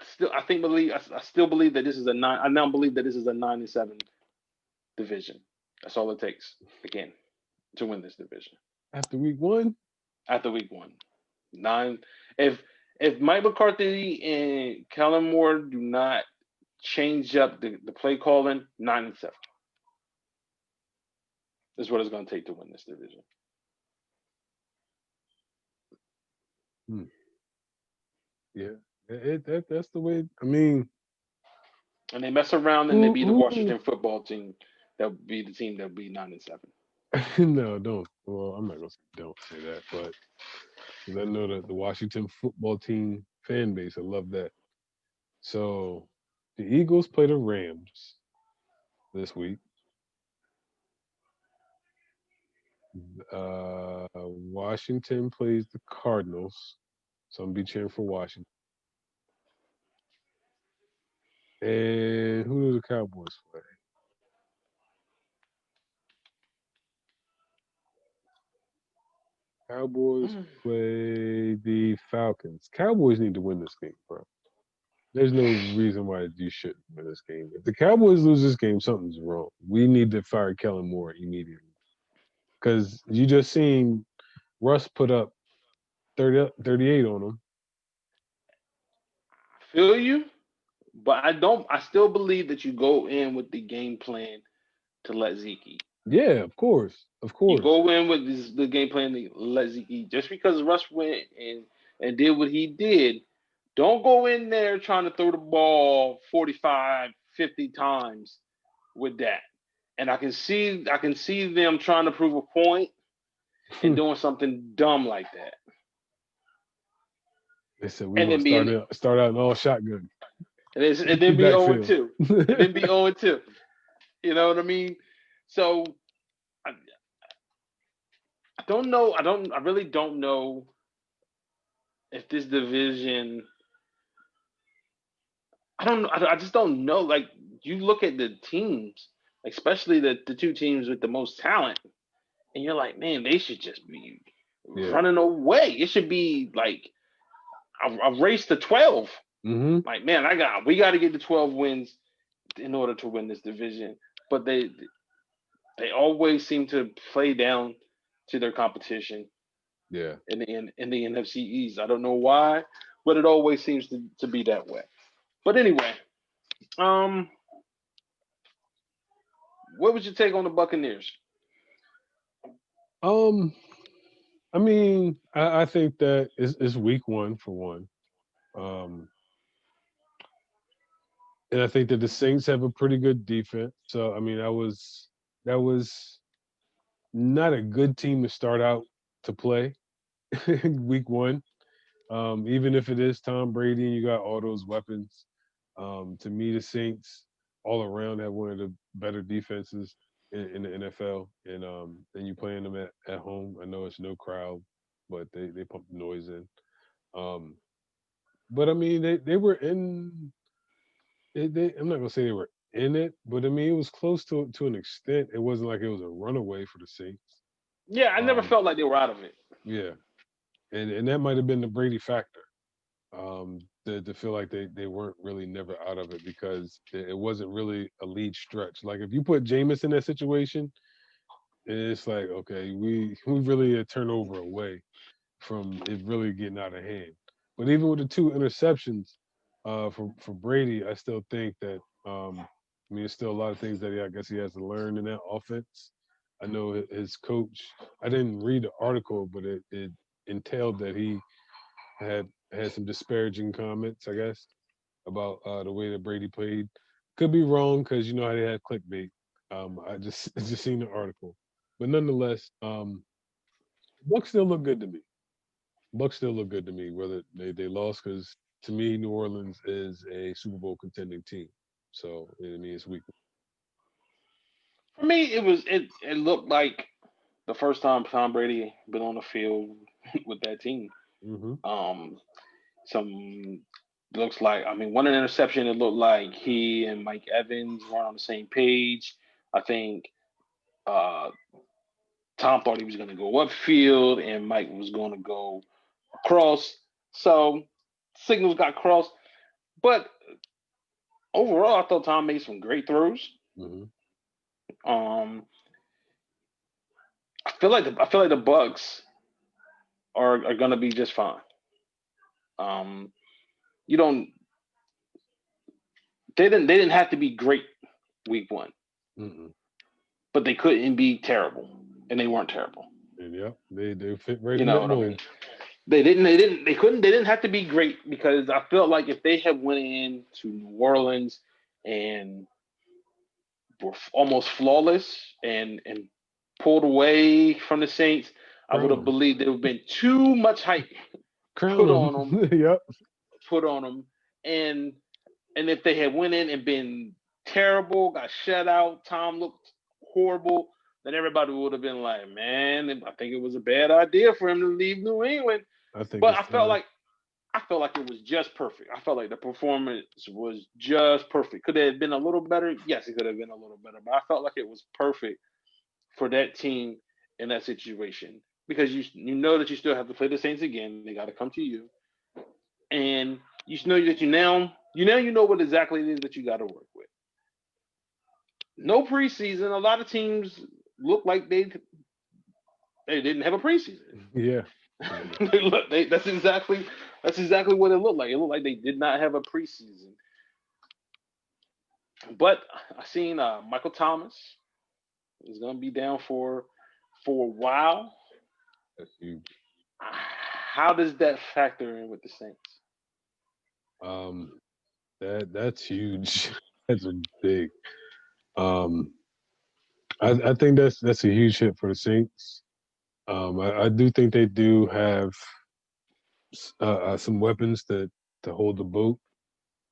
still believe that this is a 9. I now believe that this is a 9-7 division. That's all it takes again to win this division After week one, after week 1. 9. If Mike McCarthy and Kellen Moore do not change up the play calling, 9-7 is what it's going to take to win this division. hmm, yeah, that's the way. I mean, And they mess around and they who be the who? Washington football team. That would be the team that would be 9-7. No, don't. Well, I'm not gonna say don't say that, but 'cause I know that the Washington football team fan base, I love that. So the Eagles play the Rams this week. Washington plays the Cardinals, so I'm gonna be cheering for Washington. And who do the Cowboys play? Cowboys play the Falcons. Cowboys need to win this game, bro. There's no reason why you shouldn't win this game. If the Cowboys lose this game, something's wrong. We need to fire Kellen Moore immediately. Because you just seen Russ put up 38 on them. Feel you, but I don't. I still believe that you go in with the game plan to let Zeke eat. Yeah, of course. Of You course. go in with the game plan to let Zeke eat. Just because Russ went and did what he did, don't go in there trying to throw the ball 45, 50 times with that. And I can see them trying to prove a point and doing something dumb like that. They said we And want then to being start out in all shotgun and then be 0 backfield. 2. And then be 0 2. You know what I mean? So I, I don't know. I really don't know if this division, I don't know. I just don't know. Like you look at the teams, especially the two teams with the most talent, and you're like, man, they should just be Yeah. running away. It should be like a race to 12. Mm-hmm. Like, man, we got to get to 12 wins in order to win this division. But they always seem to play down to their competition Yeah. in the NFC East. I don't know why, but it always seems to be that way. But anyway, um, what was your take on the Buccaneers? Um, I mean, I think that it's week one for one. Um, and I think that the Saints have a pretty good defense. So I mean, that was not a good team to start out to play week one. Even if it is Tom Brady and you got all those weapons, to me, the Saints all around have one of the better defenses in the NFL. And you playing them at home. I know it's no crowd, but they pump the noise in. Um, but I mean, they were in. I'm not gonna say they were in it, but I mean, it was close to an extent. It wasn't like it was a runaway for the Saints. Yeah, I never Um, felt like they were out of it. yeah, and that might have been the Brady factor. To feel like they weren't really never out of it because it wasn't really a lead stretch. Like if you put Jameis in that situation, it's like okay, we really a turnover away from it really getting out of hand. But even with the two interceptions, for Brady, I still think that I mean, there's still a lot of things that I guess he has to learn in that offense. I know his coach. I didn't read the article, but it entailed that he had some disparaging comments, I guess, about the way that Brady played. Could be wrong because you know how they have clickbait. I just I just seen the article, but nonetheless, Bucks still look good to me. Bucks still look good to me, whether they lost because to me New Orleans is a Super Bowl contending team. So I mean it's weak. For me, it looked like the first time Tom Brady been on the field with that team. Mm-hmm. Um, some looks like I mean one interception. It looked like he and Mike Evans weren't on the same page. I think uh, Tom thought he was going to go upfield and Mike was going to go across. So signals got crossed. But overall, I thought Tom made some great throws. Mm-hmm. Um, I feel like the Bucks are going to be just fine. Um, you don't they didn't have to be great week one, Mm-mm. but they couldn't be terrible, and they weren't terrible. And yeah, they fit right You in know that what I mean? mold. They didn't have to be great because I felt like if they had went in to New Orleans and were almost flawless and pulled away from the Saints, I would Crown have them, believed there would have been too much hype crown put on them, them. Yep. put on them, and and if they had went in and been terrible, got shut out, Tom looked horrible, then everybody would have been like, man, I think it was a bad idea for him to leave New England. I think But it's time. I felt like it was just perfect. I felt like the performance was just perfect. Could it have been a little better? Yes, it could have been a little better. But I felt like it was perfect for that team in that situation because you know that you still have to play the Saints again. They got to come to you, and you know that you know what exactly it is that you got to work with. No preseason. A lot of teams look like they didn't have a preseason. Yeah. Yeah. That's exactly what it looked like. It looked like they did not have a preseason. But I seen Michael Thomas is going to be down for a while. That's huge. How does that factor in with the Saints? Um, that's huge. That's a big. Um, I think that's a huge hit for the Saints. I do think they do have some weapons to hold the boat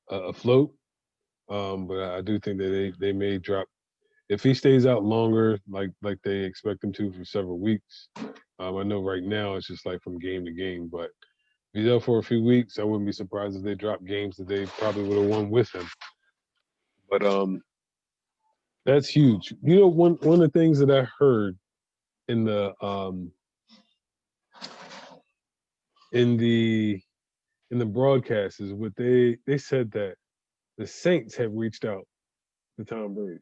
afloat. But I do think that they may drop if he stays out longer, like they expect him to for several weeks. I know right now it's just like from game to game, but If he's out for a few weeks, I wouldn't be surprised if they dropped games that they probably would have won with him. But that's huge. You know, one of the things that I heard in the in the in the broadcast is what they said that the Saints have reached out to Tom Brady.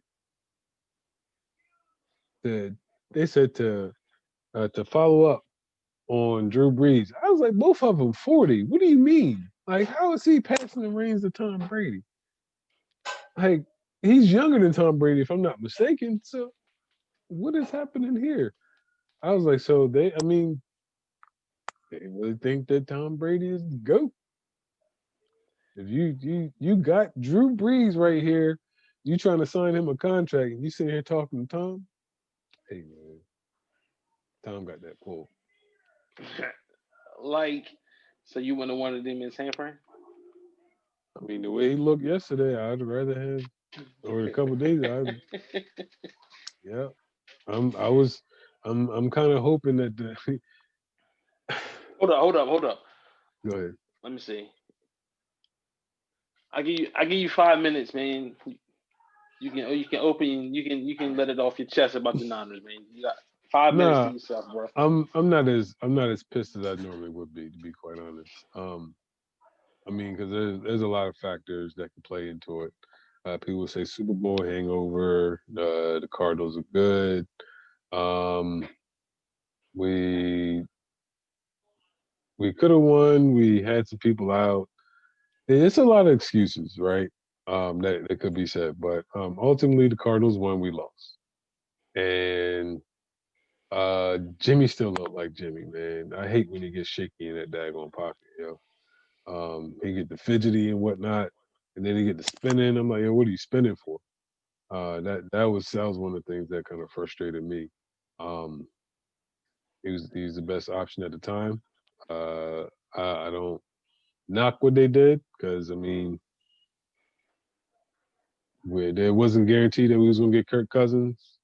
To, they said to follow up on Drew Brees. I was like, both of them 40. What do you mean? Like, how is he passing the reins to Tom Brady? Like, he's younger than Tom Brady, if I'm not mistaken. So, what is happening here? I was like, so I mean, they really think that Tom Brady is the GOAT. If you got Drew Brees right here, you trying to sign him a contract, and you sitting here talking to Tom. Hey man, Tom got that pull. Like, so you wouldn't have wanted him in San Fran? I mean, the way he looked yesterday, I'd rather have, or a couple of days. Yeah, I'm I was I'm kind of hoping that the Hold up. go ahead. Let me see. I give you 5 minutes, man. You can open you can let it off your chest about the Niners, man. You got 5 minutes to Nah, yourself, bro. I'm not as pissed as I normally would be, to be quite honest. I mean, because there's a lot of factors that can play into it. People say Super Bowl hangover. The Cardinals are good. Um, we we could have won. We had some people out. It's a lot of excuses, right? That could be said, but ultimately the Cardinals won. We lost, and Jimmy still looked like Jimmy, man. I hate when he gets shaky in that daggone pocket, yo. He get the fidgety and whatnot, and then he get the spinning. I'm like, yo, what are you spinning for? That was one of the things that kind of frustrated me. Um, he was the best option at the time. Uh, I don't knock what they did because I mean, it wasn't guaranteed that we was gonna get Kirk Cousins.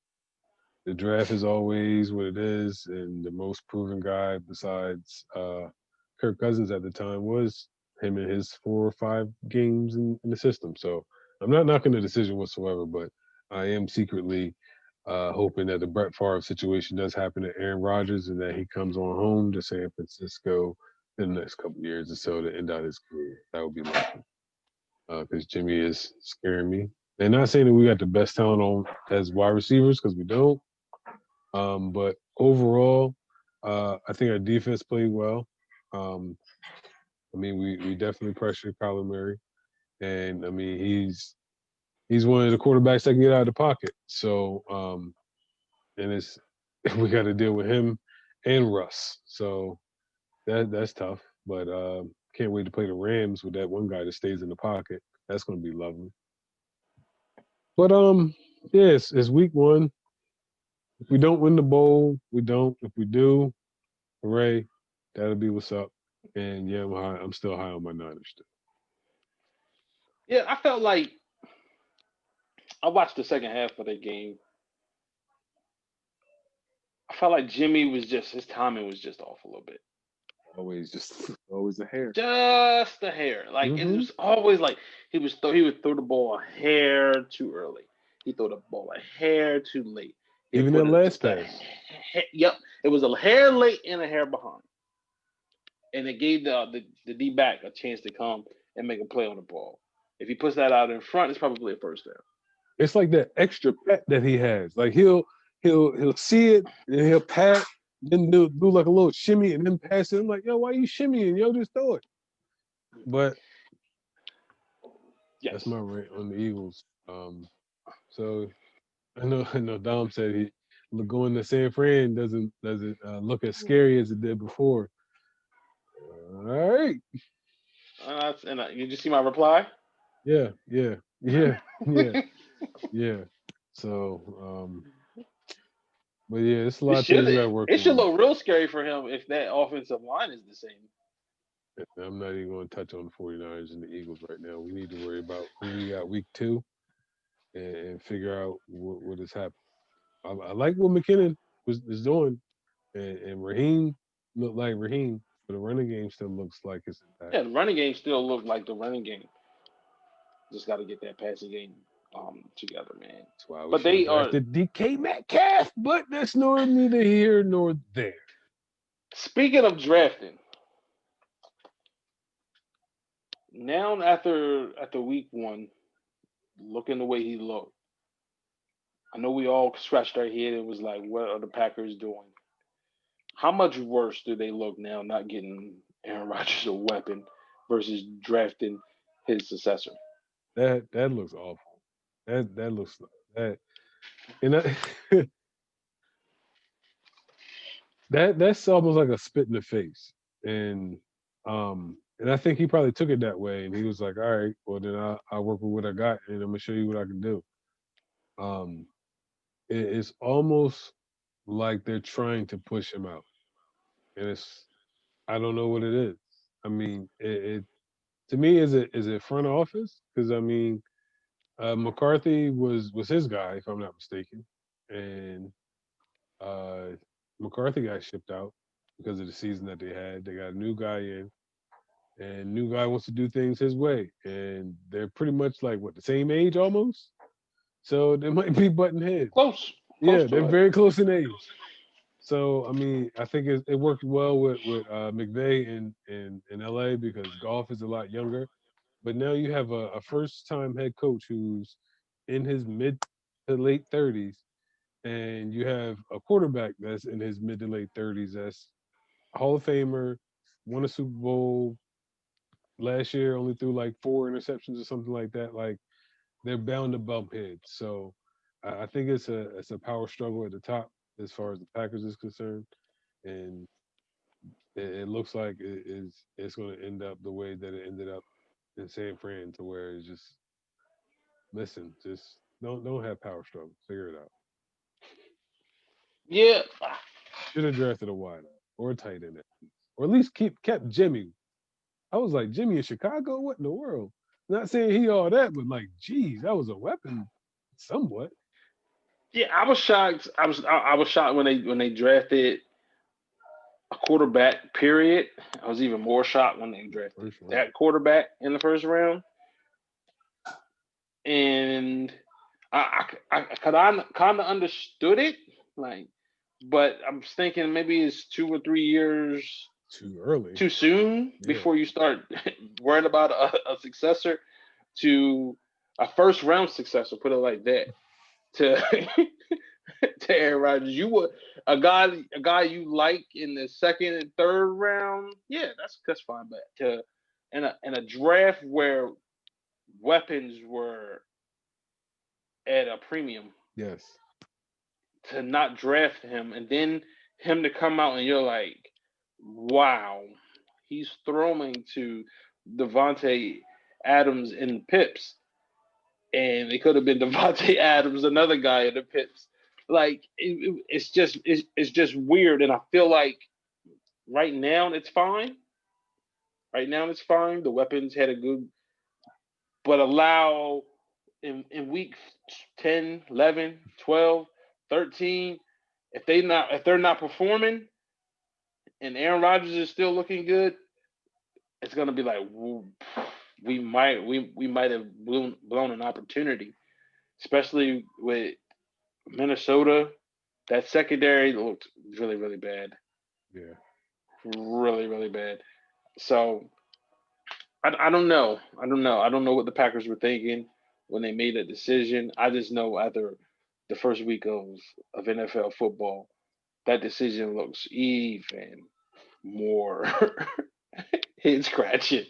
The draft is always what it is, and the most proven guy besides Kirk Cousins at the time was him in his 4 or 5 games in the system. So I'm not knocking the decision whatsoever, but I am secretly hoping that the Brett Favre situation does happen to Aaron Rodgers and that he comes on home to San Francisco in the next couple of years or so to end out his career. That would be lovely because Jimmy is scaring me. And not saying that we got the best talent on as wide receivers because we don't. But overall, I think our defense played well. Um, I mean, we definitely pressured Kyler Murray, and I mean he's one of the quarterbacks that can get out of the pocket. So, and it's we got to deal with him and Russ. So that's tough. But can't wait to play the Rams with that one guy that stays in the pocket. That's going to be lovely. But yes, it's week one. If we don't win the bowl, we don't. If we do, hooray! That'll be what's up. And yeah, I'm still high on my Niners. Still. Yeah, I felt like I watched the second half of the game. I felt like Jimmy was just his timing was just off a little bit. Always just always a hair. Just a hair. Like it Hmm. was always like he would throw the ball a hair too early. He throw the ball a hair too late. He Even put that it last just pass. yep. It was a hair late and a hair behind, and it gave the D back a chance to come and make a play on the ball. If he puts that out in front, it's probably a first down. It's like that extra pat that he has. Like he'll see it and he'll pat, then do like a little shimmy and then pass it. I'm like, yo, why are you shimmying? Yo, just throw it. But that's Yes. my rant on the Eagles. So I know Dom said going to San Fran doesn't look as scary as it did before. All right. You just see my reply. Yeah, yeah, yeah. So, but yeah, it's a It lot of things should we got to work it should on. look real scary for him if that offensive line is the same. I'm not even going to touch on the 49ers and the Eagles right now. We need to worry about who we got week 2 and figure out what has happened. I like what McKinnon is doing, and Raheem looked like Raheem. But the running game still looks like it's intact. Yeah, the running game still look like the running game. Just got to get that passing game together, man. That's why we But should have they are drafted DK Metcalf, but that's neither here nor there. speaking of drafting. Now after week one, looking the way he looked, I know we all scratched our head and was like, "What are the Packers doing?" How much worse do they look now, not getting Aaron Rodgers a weapon versus drafting his successor? That looks awful. That looks that and that, that's almost like a spit in the face. And I think he probably took it that way, and he was like, "All right, well then I'll work with what I got, and I'm gonna show you what I can do." Um, it's almost like they're trying to push him out, and it's I don't know what it is. I mean, it to me is it front office? Because I mean, McCarthy was his guy, if I'm not mistaken, and uh, McCarthy got shipped out because of the season that they had. They got a new guy in, and new guy wants to do things his way, and they're pretty much like what the same age almost. So they might be button heads. Close, close Yeah, they're to it. very close in age. So I mean, I think it worked well with McVay in LA because golf is a lot younger. But now you have a first time head coach who's in his mid to late 30s, and you have a quarterback that's in his mid to late 30s that's a Hall of Famer, won a Super Bowl last year, only threw like 4 interceptions or something like that. Like they're bound to bump heads. So I think it's a power struggle at the top as far as the Packers is concerned, and it looks like it's going to end up the way that it ended up in San Fran, to where it's just listen, just don't have power struggle. Figure it out. Yeah, Should have drafted a wide or a tight end, at least. Or at least kept Jimmy. I was like, Jimmy in Chicago? What in the world? Not saying he all that, but like, geez, that was a weapon somewhat. yeah. I was shocked. I was shocked when they drafted a quarterback. Period. I was even more shocked when they drafted First round. that quarterback in the first round. And I kind of understood it, like, but I'm thinking maybe it's 2 or 3 years Too early. too soon Yeah. before you start worrying about a successor to a first round successor. Put it like that to to Aaron Rodgers. You would a guy you like in the second and third round. Yeah, that's fine. But to in a draft where weapons were at a premium, Yes. to not draft him and then him to come out and you're like, wow, he's throwing to Devontae Adams in Pips, and it could have been Devontae Adams, another guy in the Pips. Like it's just weird, and I feel like right now it's fine. Right now it's fine. The weapons had a good, but allow in week 10, 11, 12, 13, if they're not performing and Aaron Rodgers is still looking good, it's gonna be like we might have blown an opportunity, especially with Minnesota. That secondary looked really bad, Yeah. really bad. So I don't know. I don't know what the Packers were thinking when they made that decision. I just know after the first week of NFL football, that decision looks even more head scratching.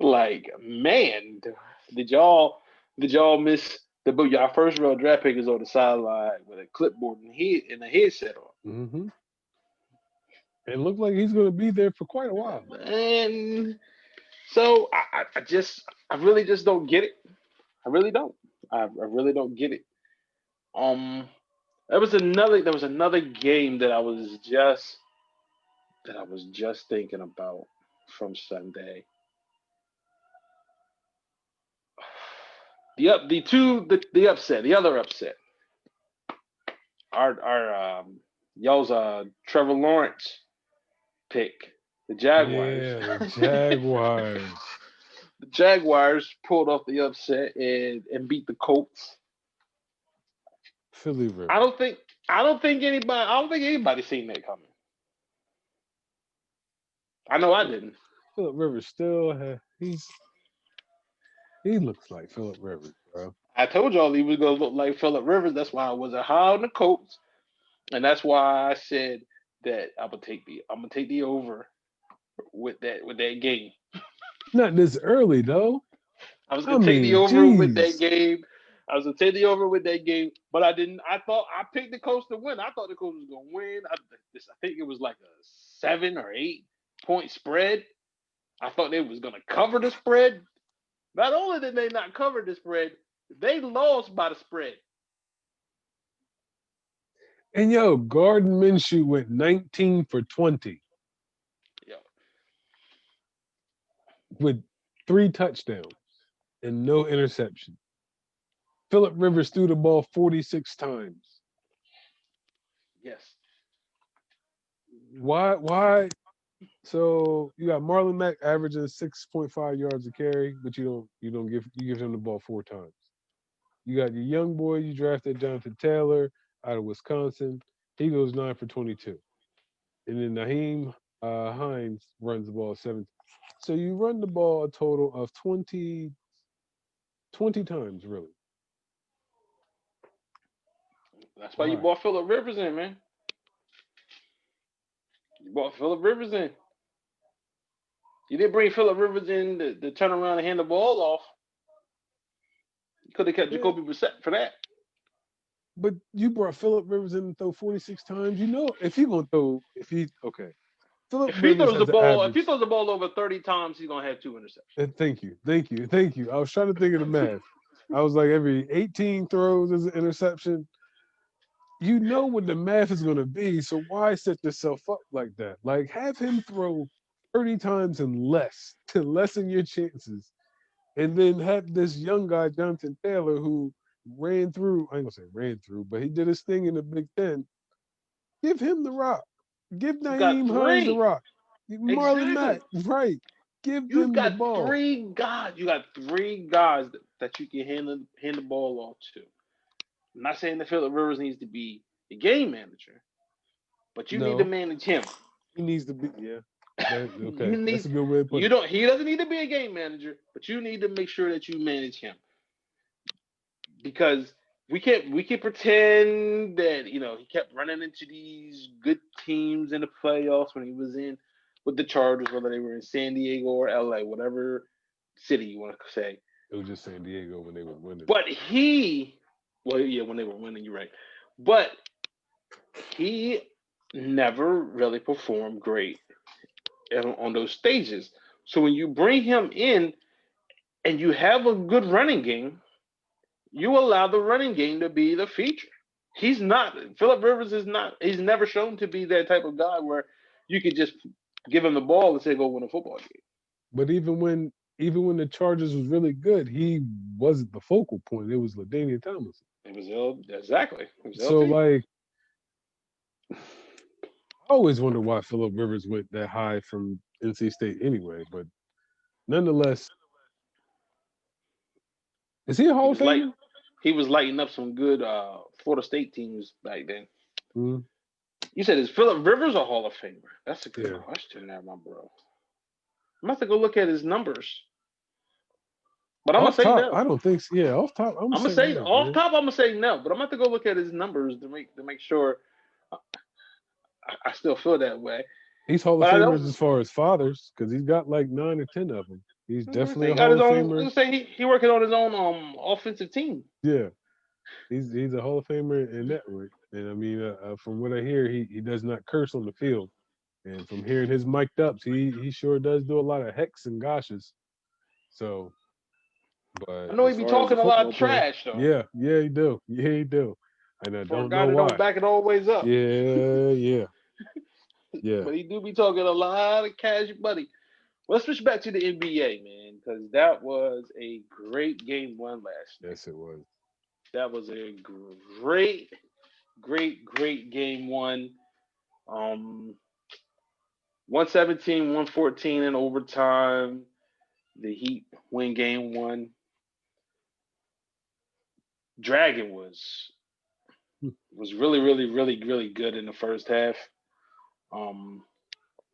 Like, man, did y'all did y'all miss the book? Y'all first round draft pick is on the sideline with a clipboard and a headset on. Hmm. And looked like he's going to be there for quite a while. And so I really just don't get it. I really don't. I really don't get it. Um, there was another game that I was just thinking about from Sunday. The upset, the other upset. Our y'all's Trevor Lawrence pick. The Jaguars. Yeah, the Jaguars. The Jaguars pulled off the upset and beat the Colts. Philly I Rivers. don't think I don't think anybody seen that coming. I know I Philip didn't. Philip Rivers still he looks like Philip Rivers, bro. I told y'all he was gonna look like Phillip Rivers. That's why I wasn't high on the Colts, and that's why I said that I'm gonna take the over with that game. Not this early though. I was I gonna take the mean, over with that jeez. game. I was gonna take the over with that game, but I didn't. I thought I picked the Colts to win. I thought the Colts was gonna win. I think it was like a 7 or 8 point spread. I thought they was gonna cover the spread. Not only did they not cover the spread, they lost by the spread. And yo, Gardner Minshew went 19 for 20 Yo, with 3 touchdowns and no interception. Philip Rivers threw the ball 46 times. yes, Why? So you got Marlon Mack averaging 6.5 yards a carry, but you give him the ball 4 times. You got your young boy you drafted, Jonathan Taylor, out of Wisconsin. He goes 9 for 22. And then Naheem Hines runs the ball 7. So you run the ball a total of 20 times, really. that's why you Why? bought Phillip Rivers in, man. You bought Phillip Rivers in. You didn't bring Phillip Rivers in to turn around and hand the ball off. You could have kept Yeah. Jacoby Brissett for that. But you brought Philip Rivers in and throw 46 times. You know, if he gonna throw, if he okay, Philip If he Rivers throws the has an ball, if he average. throws the ball over 30 times, he's gonna have 2 interceptions. Thank you. I was trying to think of the math. I was like, every 18 throws is an interception. You know what the math is going to be, so why set yourself up like that? Like, have him throw 30 times and less to lessen your chances, and then have this young guy, Jonathan Taylor, who ran through. I ain't gonna say ran through, but he did his thing in the Big Ten. Give him the rock. Give You got Naeem Hines the three. rock. Marlon Exactly. Mack, right? Give You them the got ball. three guys. You got three guys that you can hand the ball off to. I'm not saying that Phillip Rivers needs to be the game manager, but you need to No, manage him. he needs to be. Yeah, that You okay. That's need a good way to put you it. don't he doesn't need to be a game manager, but you need to make sure that you manage him because we can't pretend that he kept running into these good teams in the playoffs when he was in with the Chargers, whether they were in San Diego or LA, whatever city you want to say. It was just San Diego when they was winning. But well, yeah, when they were winning, you're right. But he never really performed great on those stages. So when you bring him in and you have a good running game, you allow the running game to be the feature. He's not Philip Rivers is not. He's never shown to be that type of guy where you could just give him the ball and say go win a football game. But even when the Chargers was really good, he wasn't the focal point. It was Ladainian Tomlinson. It was exactly. It was So LT. like, I always wonder why Philip Rivers went that high from NC State anyway. But nonetheless, is he a He Hall of was like Famer? he was lighting up some good Florida State teams back then. Mm, You said is Philip Rivers a Hall of Famer? That's a good yeah. question, there, my bro. I'm about to go look at his numbers, but I'm gonna Off say top, no. I don't think so. Yeah, off top, I'm gonna I'm gonna say say no, off man. top. I'm gonna say no, but I'm about to go look at his numbers to make sure I still feel that way. He's Hall of But I Famers don't. as far as fathers, because he's got like 9 or 10 of them. He's definitely He a got Hall his of own. Famer. Let's say he working on his own offensive team. Yeah, he's a Hall of Famer in that way. And I mean, from what I hear, he does not curse on the field. And from hearing his mic'd ups, he sure does do a lot of hex and goshes. So, I but know he as be far as a talking a lot football of player, trash though. yeah, he do, yeah, he do. And I For a don't guy know that don't why. back it always up, Yeah. but he do be talking a lot of cash money. Let's switch back to the NBA, man, because that was a great game one last night. Yes, it was. That was a great, great game one. Um, 117, 114 in overtime. The Heat win game one. Dragon was really, really, really, really good in the first half. Um,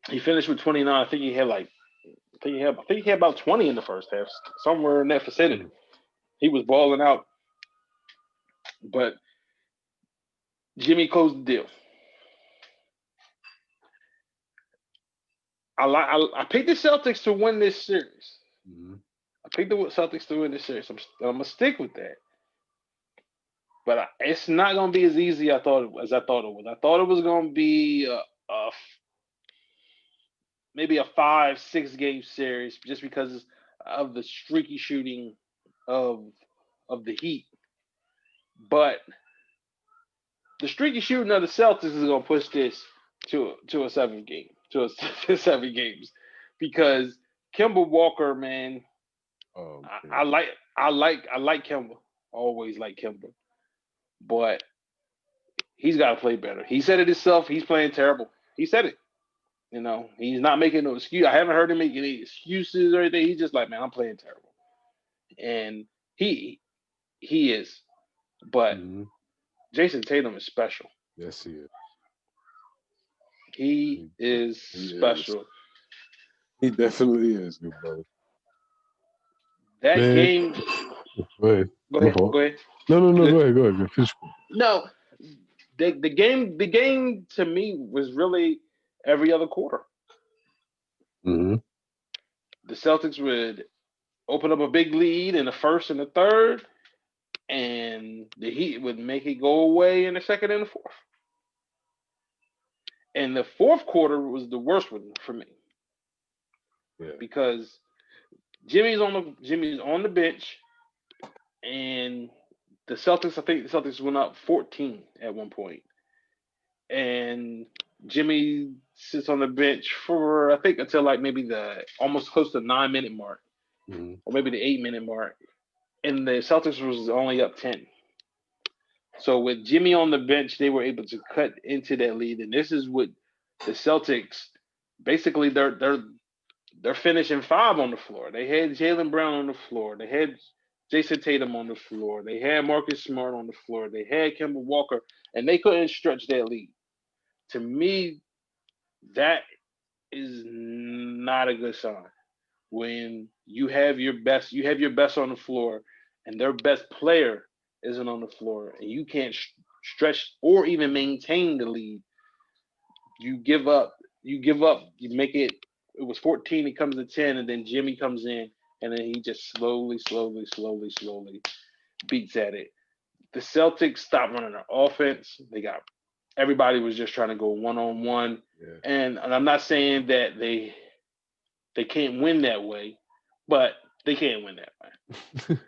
he finished with 29. I think he had about 20 in the first half, somewhere in that vicinity. He was balling out, but Jimmy closed the deal. I picked the Celtics to win this series. Mm-hmm. I picked the Celtics to win this series. I'm gonna stick with that. But it's not gonna be as easy as I thought it was. I thought it was gonna be maybe a 5, 6 game series just because of the streaky shooting of of the Heat. But the streaky shooting of the Celtics is gonna push this to a 7 game to 7 games because Kemba Walker, man, Oh, I, I like I like Kemba. Always like Kemba, but he's got to play better. He said it himself. He's playing terrible. He said it. You know, he's not making no excuse. I haven't heard him make any excuses or anything. He's just like, man, I'm playing terrible, and he he is. But mm-hmm. Jason Tatum is special. Yes, he is. He is He is. special. He definitely is, good brother. That Man, game. go ahead. Go My ahead. fault. Go ahead. No. You Go good? ahead. Go ahead. Finish. No, the game to me was really every other quarter. Mm-hmm. The Celtics would open up a big lead in the first and the third, and the Heat would make it go away in the second and the fourth. And the fourth quarter was the worst one for me Yeah. because Jimmy's on the bench, and the Celtics. I think the Celtics went up 14 at one point, and Jimmy sits on the bench for I think until like maybe the almost close to 9 minute mark, Mm-hmm. or maybe the 8 minute mark, and the Celtics was only up 10. So with Jimmy on the bench, they were able to cut into that lead, and this is what the Celtics basically they're finishing five on the floor. They had Jalen Brown on the floor. They had Jason Tatum on the floor. They had Marcus Smart on the floor. They had Kemba Walker, and they couldn't stretch that lead. To me, that is not a good sign. When you have your best on the floor, and their best player isn't on the floor, and you can't stretch or even maintain the lead. You give up. You give up. You make it. It was 14. It comes to 10, and then Jimmy comes in, and then he just slowly beats at it. The Celtics stopped running their offense. Everybody was just trying to go 1-on-1, Yeah. and I'm not saying that they can't win that way, but they can't win that way.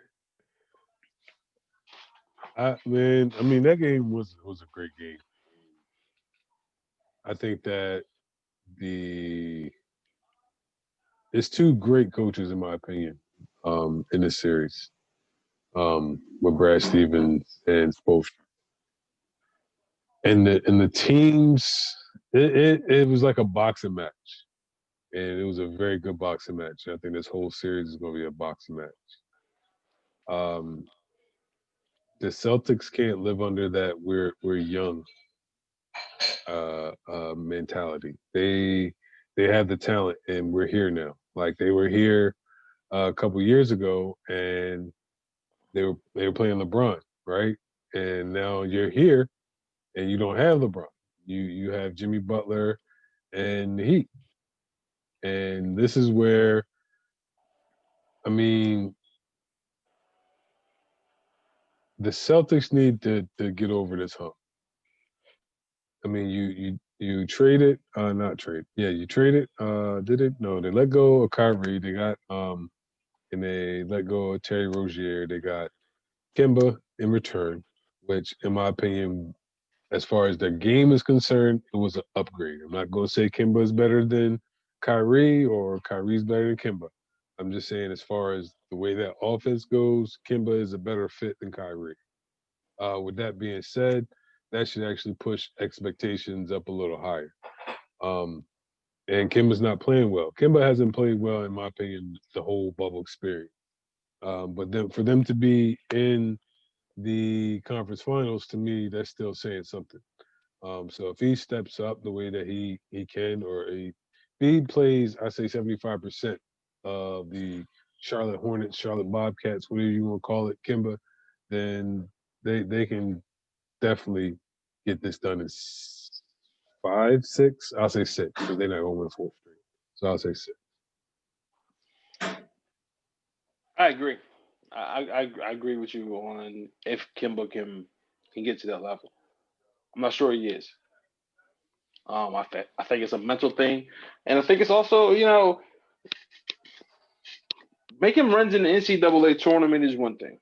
I mean, that game was a great game. I think that the it's two great coaches in my opinion, in this series. With Brad Stevens and Spoelstra. And the teams it was like a boxing match. And it was a very good boxing match. I think this whole series is gonna be a boxing match. Um the Celtics can't live under that we're young mentality. They have the talent, and we're here now. Like they were here a couple years ago, and they were playing LeBron, right? And now you're here, and you don't have LeBron. You have Jimmy Butler and the Heat, and this is where I mean the Celtics need to get over this hump. I mean, you traded, not trade. Yeah, you traded. Did it? No, they let go of Kyrie. They got and they let go of Terry Rozier. They got Kimba in return, which, in my opinion, as far as their game is concerned, it was an upgrade. I'm not going to say Kimba is better than Kyrie or Kyrie's better than Kimba. I'm just saying, as far as the way that offense goes, Kimba is a better fit than Kyrie. With that being said, that should actually push expectations up a little higher. Um, and Kimba's not playing well. Kimba hasn't played well, in my opinion, the whole bubble experience. But then for them to be in the conference finals, to me, that's still saying something. So if he steps up the way that he can, or if he plays, I say 75% of the Charlotte Hornets, Charlotte Bobcats, whatever you want to call it, Kimba, then they can definitely get this done in 5, 6. I'll say 6 because they're not going to win 4 straight. So I'll say 6. I agree. I agree with you on if Kimba can get to that level. I'm not sure he is. I think it's a mental thing, and I think it's also making runs in the NCAA tournament is one thing.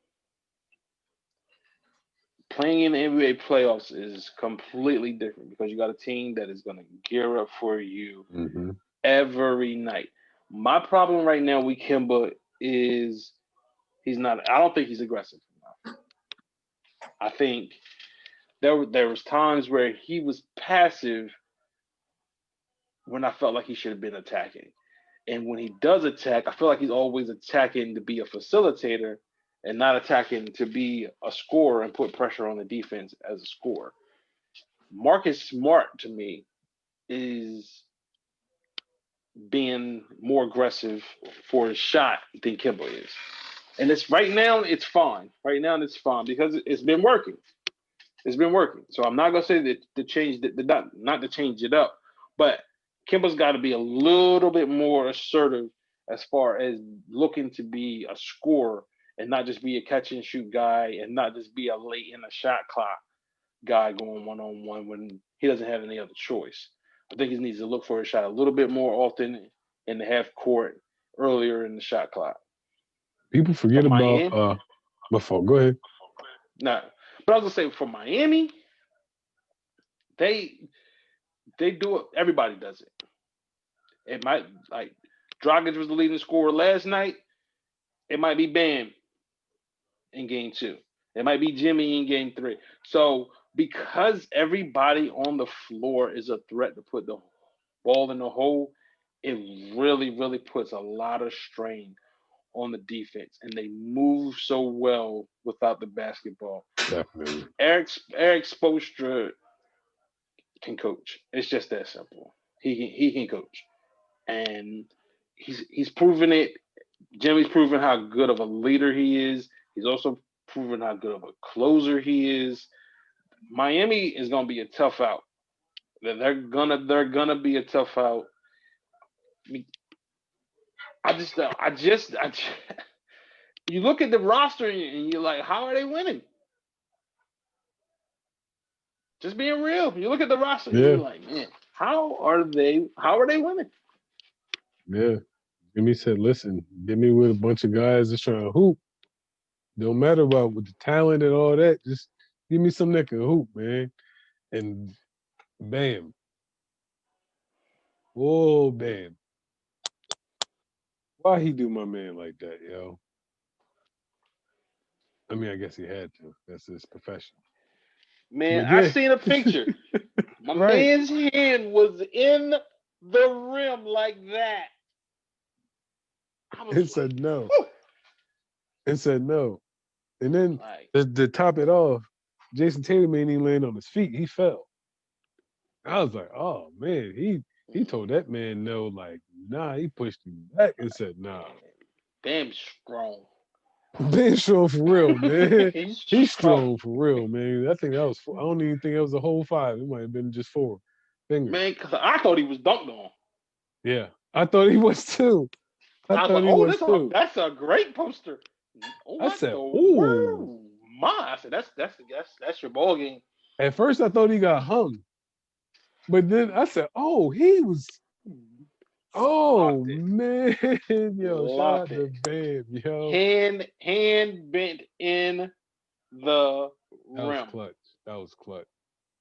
Playing in the NBA playoffs is completely different because you got a team that is going to gear up for you Mm-hmm. every night. My problem right now with Kimba is he's not. I don't think he's aggressive enough. I think there was times where he was passive when I felt like he should have been attacking. And when he does attack, I feel like he's always attacking to be a facilitator and not attacking to be a scorer and put pressure on the defense as a scorer. Marcus Smart to me is being more aggressive for his shot than Kimba is. And it's right now it's fine. Right now it's fine because it's been working. It's been working. So I'm not gonna say that to change not to change it up, but Kimba's got to be a little bit more assertive as far as looking to be a scorer and not just be a catch and shoot guy and not just be a late in the shot clock guy going 1-on-1 when he doesn't have any other choice. I think he needs to look for a shot a little bit more often in the half court earlier in the shot clock. People For forget about Miami, my fault. Go ahead. no, but I was gonna say for Miami, they they do it. Everybody does it. It might like Dragic was the leading scorer last night. It might be Bam in game two. It might be Jimmy in game three. So because everybody on the floor is a threat to put the ball in the hole, it really, really puts a lot of strain on the defense. And they move so well without the basketball. Definitely. Eric Spoelstra can coach. It's just that simple. He can coach. And he's proven it. Jimmy's proven how good of a leader he is. He's also proven how good of a closer he is. Miami is gonna be a tough out. They're gonna be a tough out. I just you look at the roster and you're like, how are they winning? Just being real. You look at the roster and you're Yeah. like, man, how are they winning? Yeah. Jimmy said, listen, get me with a bunch of guys that's trying to hoop. Don't matter about with the talent and all that. Just give me some that can hoop, man. And bam. Whoa, bam. Why he do my man like that, yo? I mean, I guess he had to. That's his profession. Man, But I yeah. seen a picture. My Right. man's hand was in the rim like that. I was It like, said no. whew. It said no. And then Like, to top it off, Jason Tatum ain't even land on his feet. He fell. I was like, oh man, he told that man no, like, nah, he pushed him back and said, nah. damn strong. Ben strong for real, man. He's He's strong. strong for real, man. I think that was four. I don't even think that was a whole 5. It might have been just 4 fingers. Man, 'cause I thought he was dunked on. Yeah. I thought he was too. I I was thought like, he oh, was too. that's a great poster. Oh, I what said, the ooh. world? My, I said that's your ball game. At first I thought he got hung. But then I said, oh, he was oh Locked it, man. Yo, shout locked out it. to Bam, yo. Hand bent in the That was rim. clutch. That was clutch.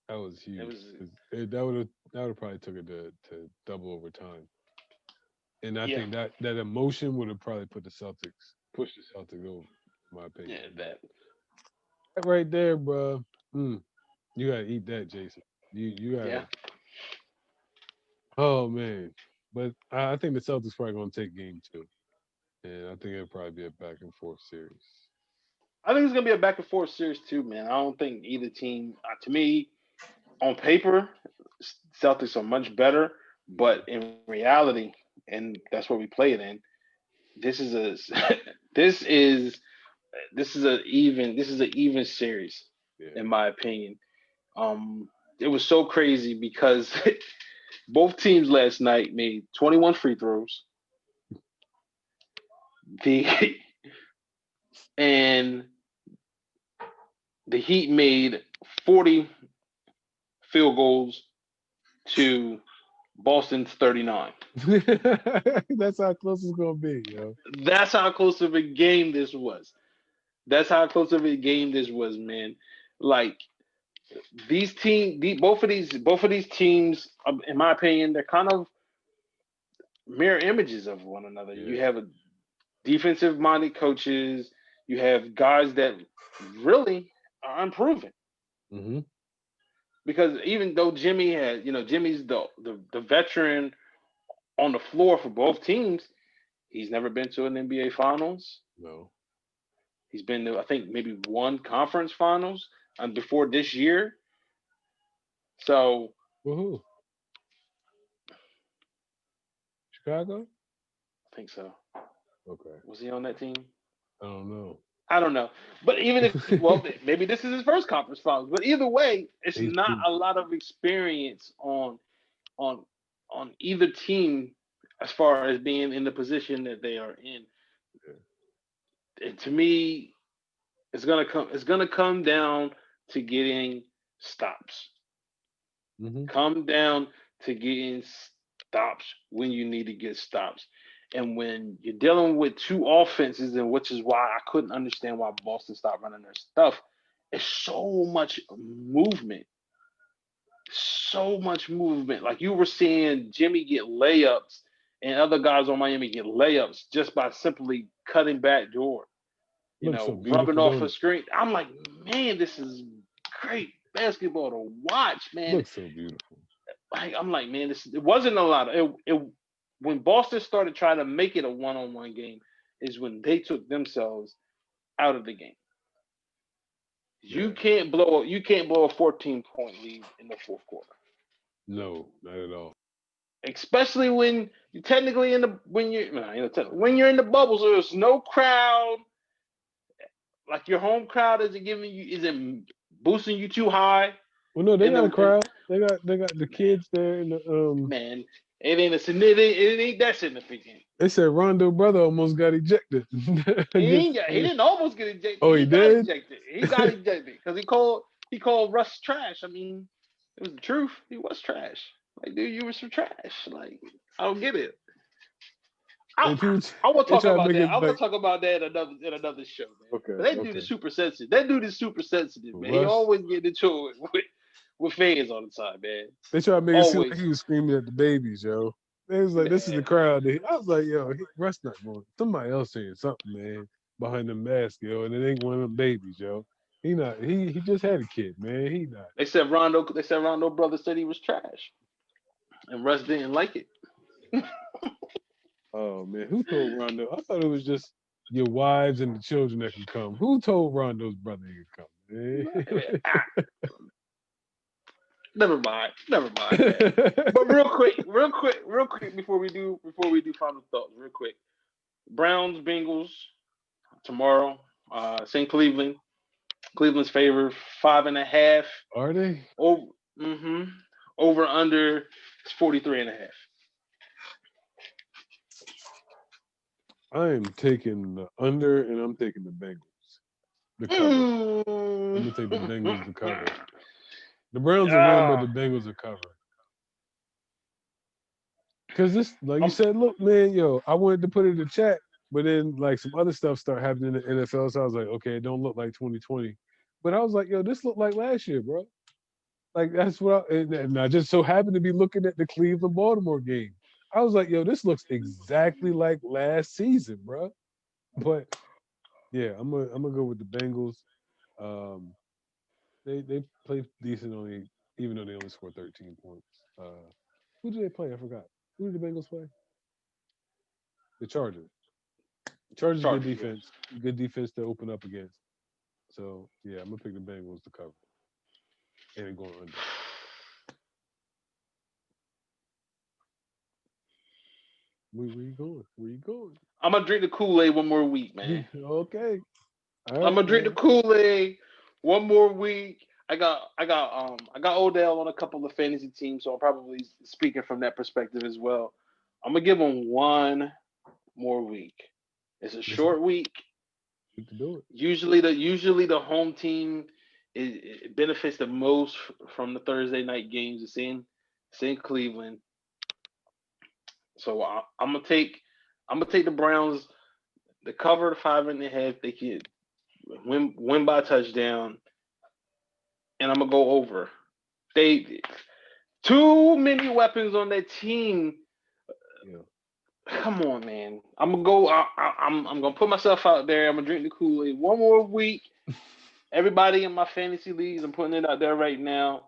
That was It huge. was 'Cause that would have probably took it to double overtime. And I yeah, think that emotion would have probably pushed the Celtics over, in my opinion. yeah But that that right there, bro. You gotta eat that, Jason. You yeah. gotta. Oh man. But I think the Celtics probably gonna take game two, and I think it'll probably be a back and forth series. I think it's gonna be a back and forth series too, man. I don't think either team, to me, on paper, Celtics are much better, but in reality, and that's what we play it in. This is a this is this is an even series, Yeah. in my opinion. It was so crazy because both teams last night made 21 free throws. The and the Heat made 40 field goals to Boston's 39. That's how close it's gonna be, yo. That's how close of a game this was. That's how close of a game this was, man. Like both of these teams, in my opinion, they're kind of mirror images of one another. You Yeah. have a defensive minded coaches. You have guys that really are improving. Hmm. Because even though Jimmy had, Jimmy's the veteran on the floor for both teams, he's never been to an NBA Finals. No. He's been to, I think, maybe one conference finals before this year. So Woohoo. Chicago? I think so. Okay. Was he on that team? I don't know. I don't know. But even if, well, maybe this is his first conference finals. But either way, it's He's not a proven. lot of experience on on either team as far as being in the position that they are in. Yeah. And to me, it's gonna come down to getting stops. Hmm. Come down to getting stops when you need to get stops. And when you're dealing with two offenses, and which is why I couldn't understand why Boston stopped running their stuff, it's so much movement. So much movement. Like you were seeing Jimmy get layups and other guys on Miami get layups just by simply cutting back door, Looks so rubbing beautiful, off don't a it? screen. I'm like, man, this is great basketball to watch, man. Looks so beautiful. I'm like, man, this it wasn't a lot. It when Boston started trying to make it a one-on-one game is when they took themselves out of the game. Yeah. You can't blow a 14-point lead in the fourth quarter, No, not at all. especially when you're technically in the when you're no, when you're in the bubble. So there's no crowd. Like your home crowd isn't boosting you too high. Well, no, they In got a the in, crowd. They got the kids there, and man, it ain't that significant. they said Rondo brother almost got ejected against. He didn't almost get ejected. Oh, He he got did. ejected. He got ejected because he called Russ trash. I mean, it was the truth. He was trash. Like, dude, you were some trash. Like, I don't get it. I And people, I want to they talk try to about make that. it I want like, to talk about that in another show, man. okay, But that dude okay. is super sensitive. That dude is super sensitive, man. He Russ, always getting into it with fans all the time, man. they try to make it seem like Always. he was screaming at the babies, yo. They was like, this is the Man. crowd. I was like, yo, Russ not going. Somebody else saying something, man, behind the mask, yo, and it ain't one of them babies, yo. He not. He just had a kid, man. He not. They said Rondo brother said he was trash, and Russ didn't like it. Oh man, who told Rondo? I thought it was just your wives and the children that can come. Who told Rondo's brother he could come, man? Never mind. Never mind, man. But real quick before we do final thoughts, real quick. Browns, Bengals tomorrow. St. Cleveland. Cleveland's favor 5.5. Are they? Over mm-hmm. Over under it's 43.5. I am taking the under, and I'm taking the Bengals. The cover. I'm Mm. gonna take the Bengals to cover. The Browns will win, but the Ah, Bengals will cover. Cause this, like you I'm, said, look, man, yo, I wanted to put it in the chat, but then like some other stuff start happening in the NFL, so I was like, okay, it don't look like 2020. But I was like, yo, this looked like last year, bro. Like that's what and I just so happened to be looking at the Cleveland Baltimore game. I was like, yo, this looks exactly like last season, bro. But yeah, I'm gonna go with the Bengals. Um, they played decent only, even though they only scored 13 points. Who did they play? I forgot. Who did the Bengals play? The Chargers. Chargers good Chargers. Yeah. defense. Good defense to open up against. So yeah, I'm gonna pick the Bengals to cover and it going under. Where you going? Where you going? I'm gonna drink the Kool-Aid one more week, man. Okay. All I'm right, gonna drink the man. Kool-Aid one more week. I got Odell on a couple of fantasy teams, so I'm probably speaking from that perspective as well. I'm gonna give him one more week. It's a This is short week. week to do it. Usually the home team it benefits the most from the Thursday night games. It's in Cleveland, so I'm gonna take the Browns. The cover the 5.5. They can win by a touchdown, and I'm gonna go over. They too many weapons on that team. Yeah. Come on, man. I'm gonna go. I'm gonna put myself out there. I'm gonna drink the Kool-Aid one more week. Everybody in my fantasy leagues, I'm putting it out there right now.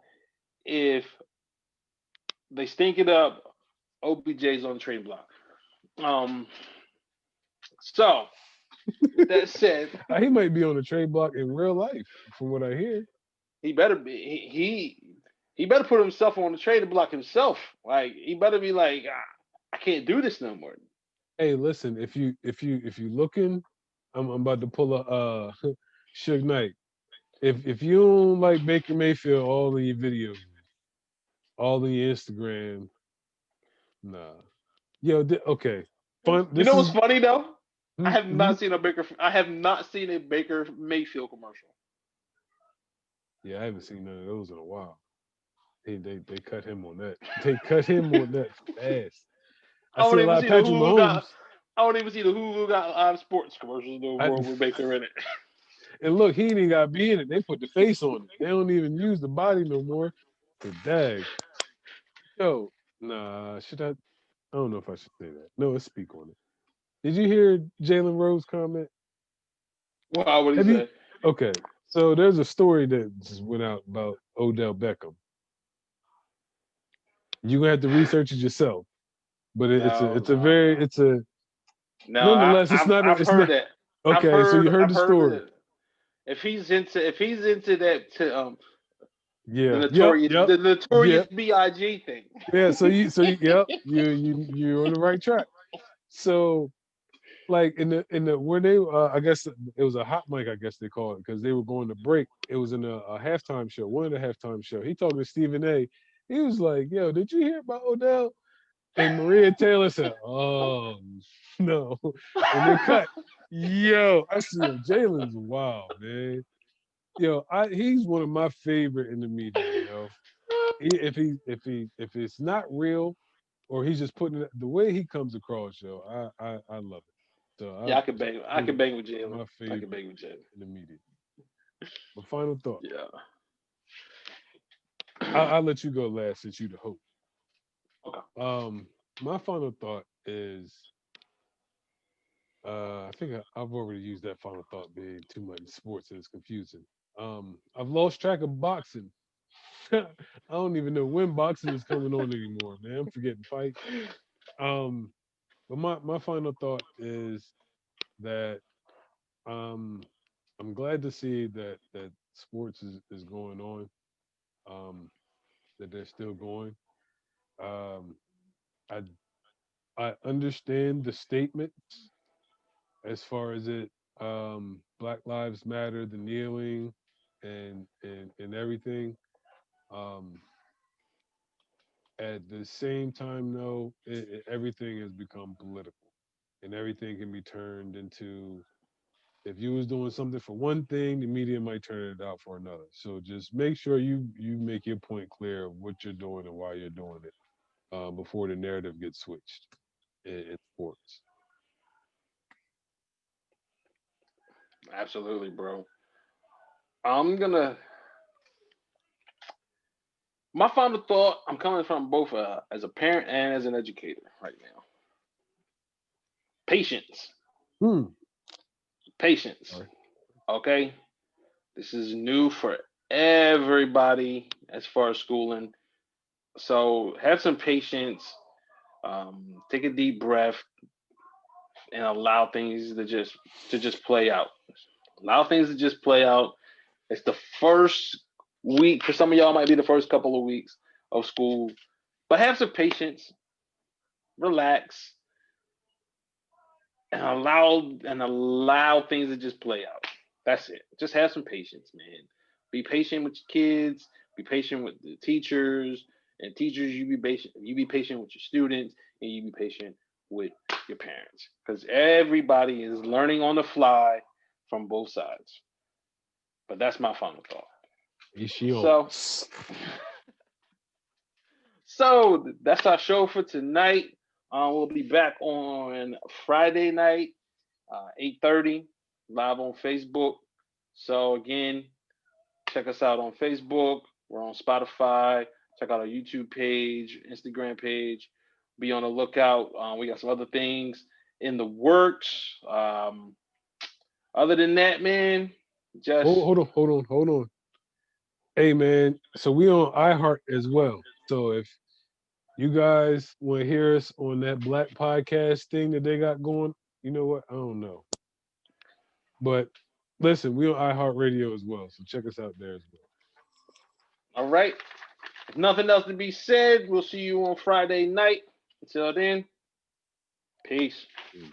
If they stink it up, OBJ's on the trade block. Um. So with that said, He might be on the trade block in real life, from what I hear. he better be he better put himself on the trading block himself. Like he better be like, I can't do this no more. Hey, listen, if you looking, I'm about to pull a Suge Knight. If you don't like Baker Mayfield all in your videos, all in your Instagram, nah. Yo, okay. Fun. You This know what's is funny though? mm-hmm. I have not seen a Baker Mayfield commercial. Yeah, I haven't seen none of those in a while. They cut him on that. They cut him on that fast. I I see don't a even lot of see the Patrick Hulu got. Mahomes. I don't even see the Hulu got live sports commercials no I, more with Baker in it. and look, he ain't even got to be in it. They put the face on it. They don't even use the body no more. The dag. Yo, nah, should I? I don't know if I should say that. No, let's speak on it. Did you hear Jalen Rose comment? Wow, what he Have you? say? Okay, so there's a story that just went out about Odell Beckham. You're gonna have to research it yourself, but No, it's a no, very no, it's a no. nonetheless it's not a, I've it's heard not it. okay. So you heard I've the heard story. it. If he's into that to Yeah. Yep. Yep. the Yeah. notorious Big thing. Yeah. Yep. You're on the right track. So like in the where they I guess it was a hot mic I guess they call it because they were going to break. It was in a halftime show, one of the halftime show. He talking to Stephen A. He was like, "Yo, did you hear about Odell?" And Maria Taylor said, "Oh no," and they cut. Yo, I said, Jalen's wild, man. Yo, he's one of my favorite in the media. Yo, if it's not real or he's just putting it the way he comes across, yo, I love it. So Yeah, I he's can bang with Jalen. my I can favorite bang with Jalen. in the media. But final thought. Yeah. I'll let you go last since you the host. Okay. My final thought is I think I've already used that final thought being too much in sports and it's confusing. I've lost track of boxing. I don't even know when boxing is coming on anymore, man. I'm forgetting fights. Um, but my final thought is that um, I'm glad to see that sports is going on. Um, that they're still going. Um, I I understand the statements as far as it Black Lives Matter, the kneeling, and everything. Um, at the same time, though, everything has become political, and everything can be turned into. If you was doing something for one thing, the media might turn it out for another. So just make sure you make your point clear of what you're doing and why you're doing it before the narrative gets switched in sports. Absolutely, bro. I'm gonna. My final thought. I'm coming from both as a parent and as an educator right now. Patience. Hmm. Patience. Sorry. Okay. This is new for everybody as far as schooling. So have some patience. Take a deep breath and allow things to just play out. Allow things to just play out. It's the first week. For some of y'all, it might be the first couple of weeks of school, but have some patience, relax, and allow things to just play out. That's it. Just have some patience, man. Be patient with your kids. Be patient with the teachers, and teachers, you be patient. You be patient with your students, and you be patient with your parents, because everybody is learning on the fly from both sides. But that's my final thought. So, Ishions. so that's our show for tonight. We'll be back on Friday night, 8:30, live on Facebook. So again, check us out on Facebook. We're on Spotify. Check out our YouTube page, Instagram page. Be on the lookout. We got some other things in the works. Other than that, man, just Hold on. Hey man, so we on iHeart as well. So if you guys want to hear us on that Black podcast thing that they got going, you know what? I don't know, but listen, we on iHeartRadio as well. So check us out there as all right. If nothing else to be said, we'll see you on Friday night. Until then, peace. well.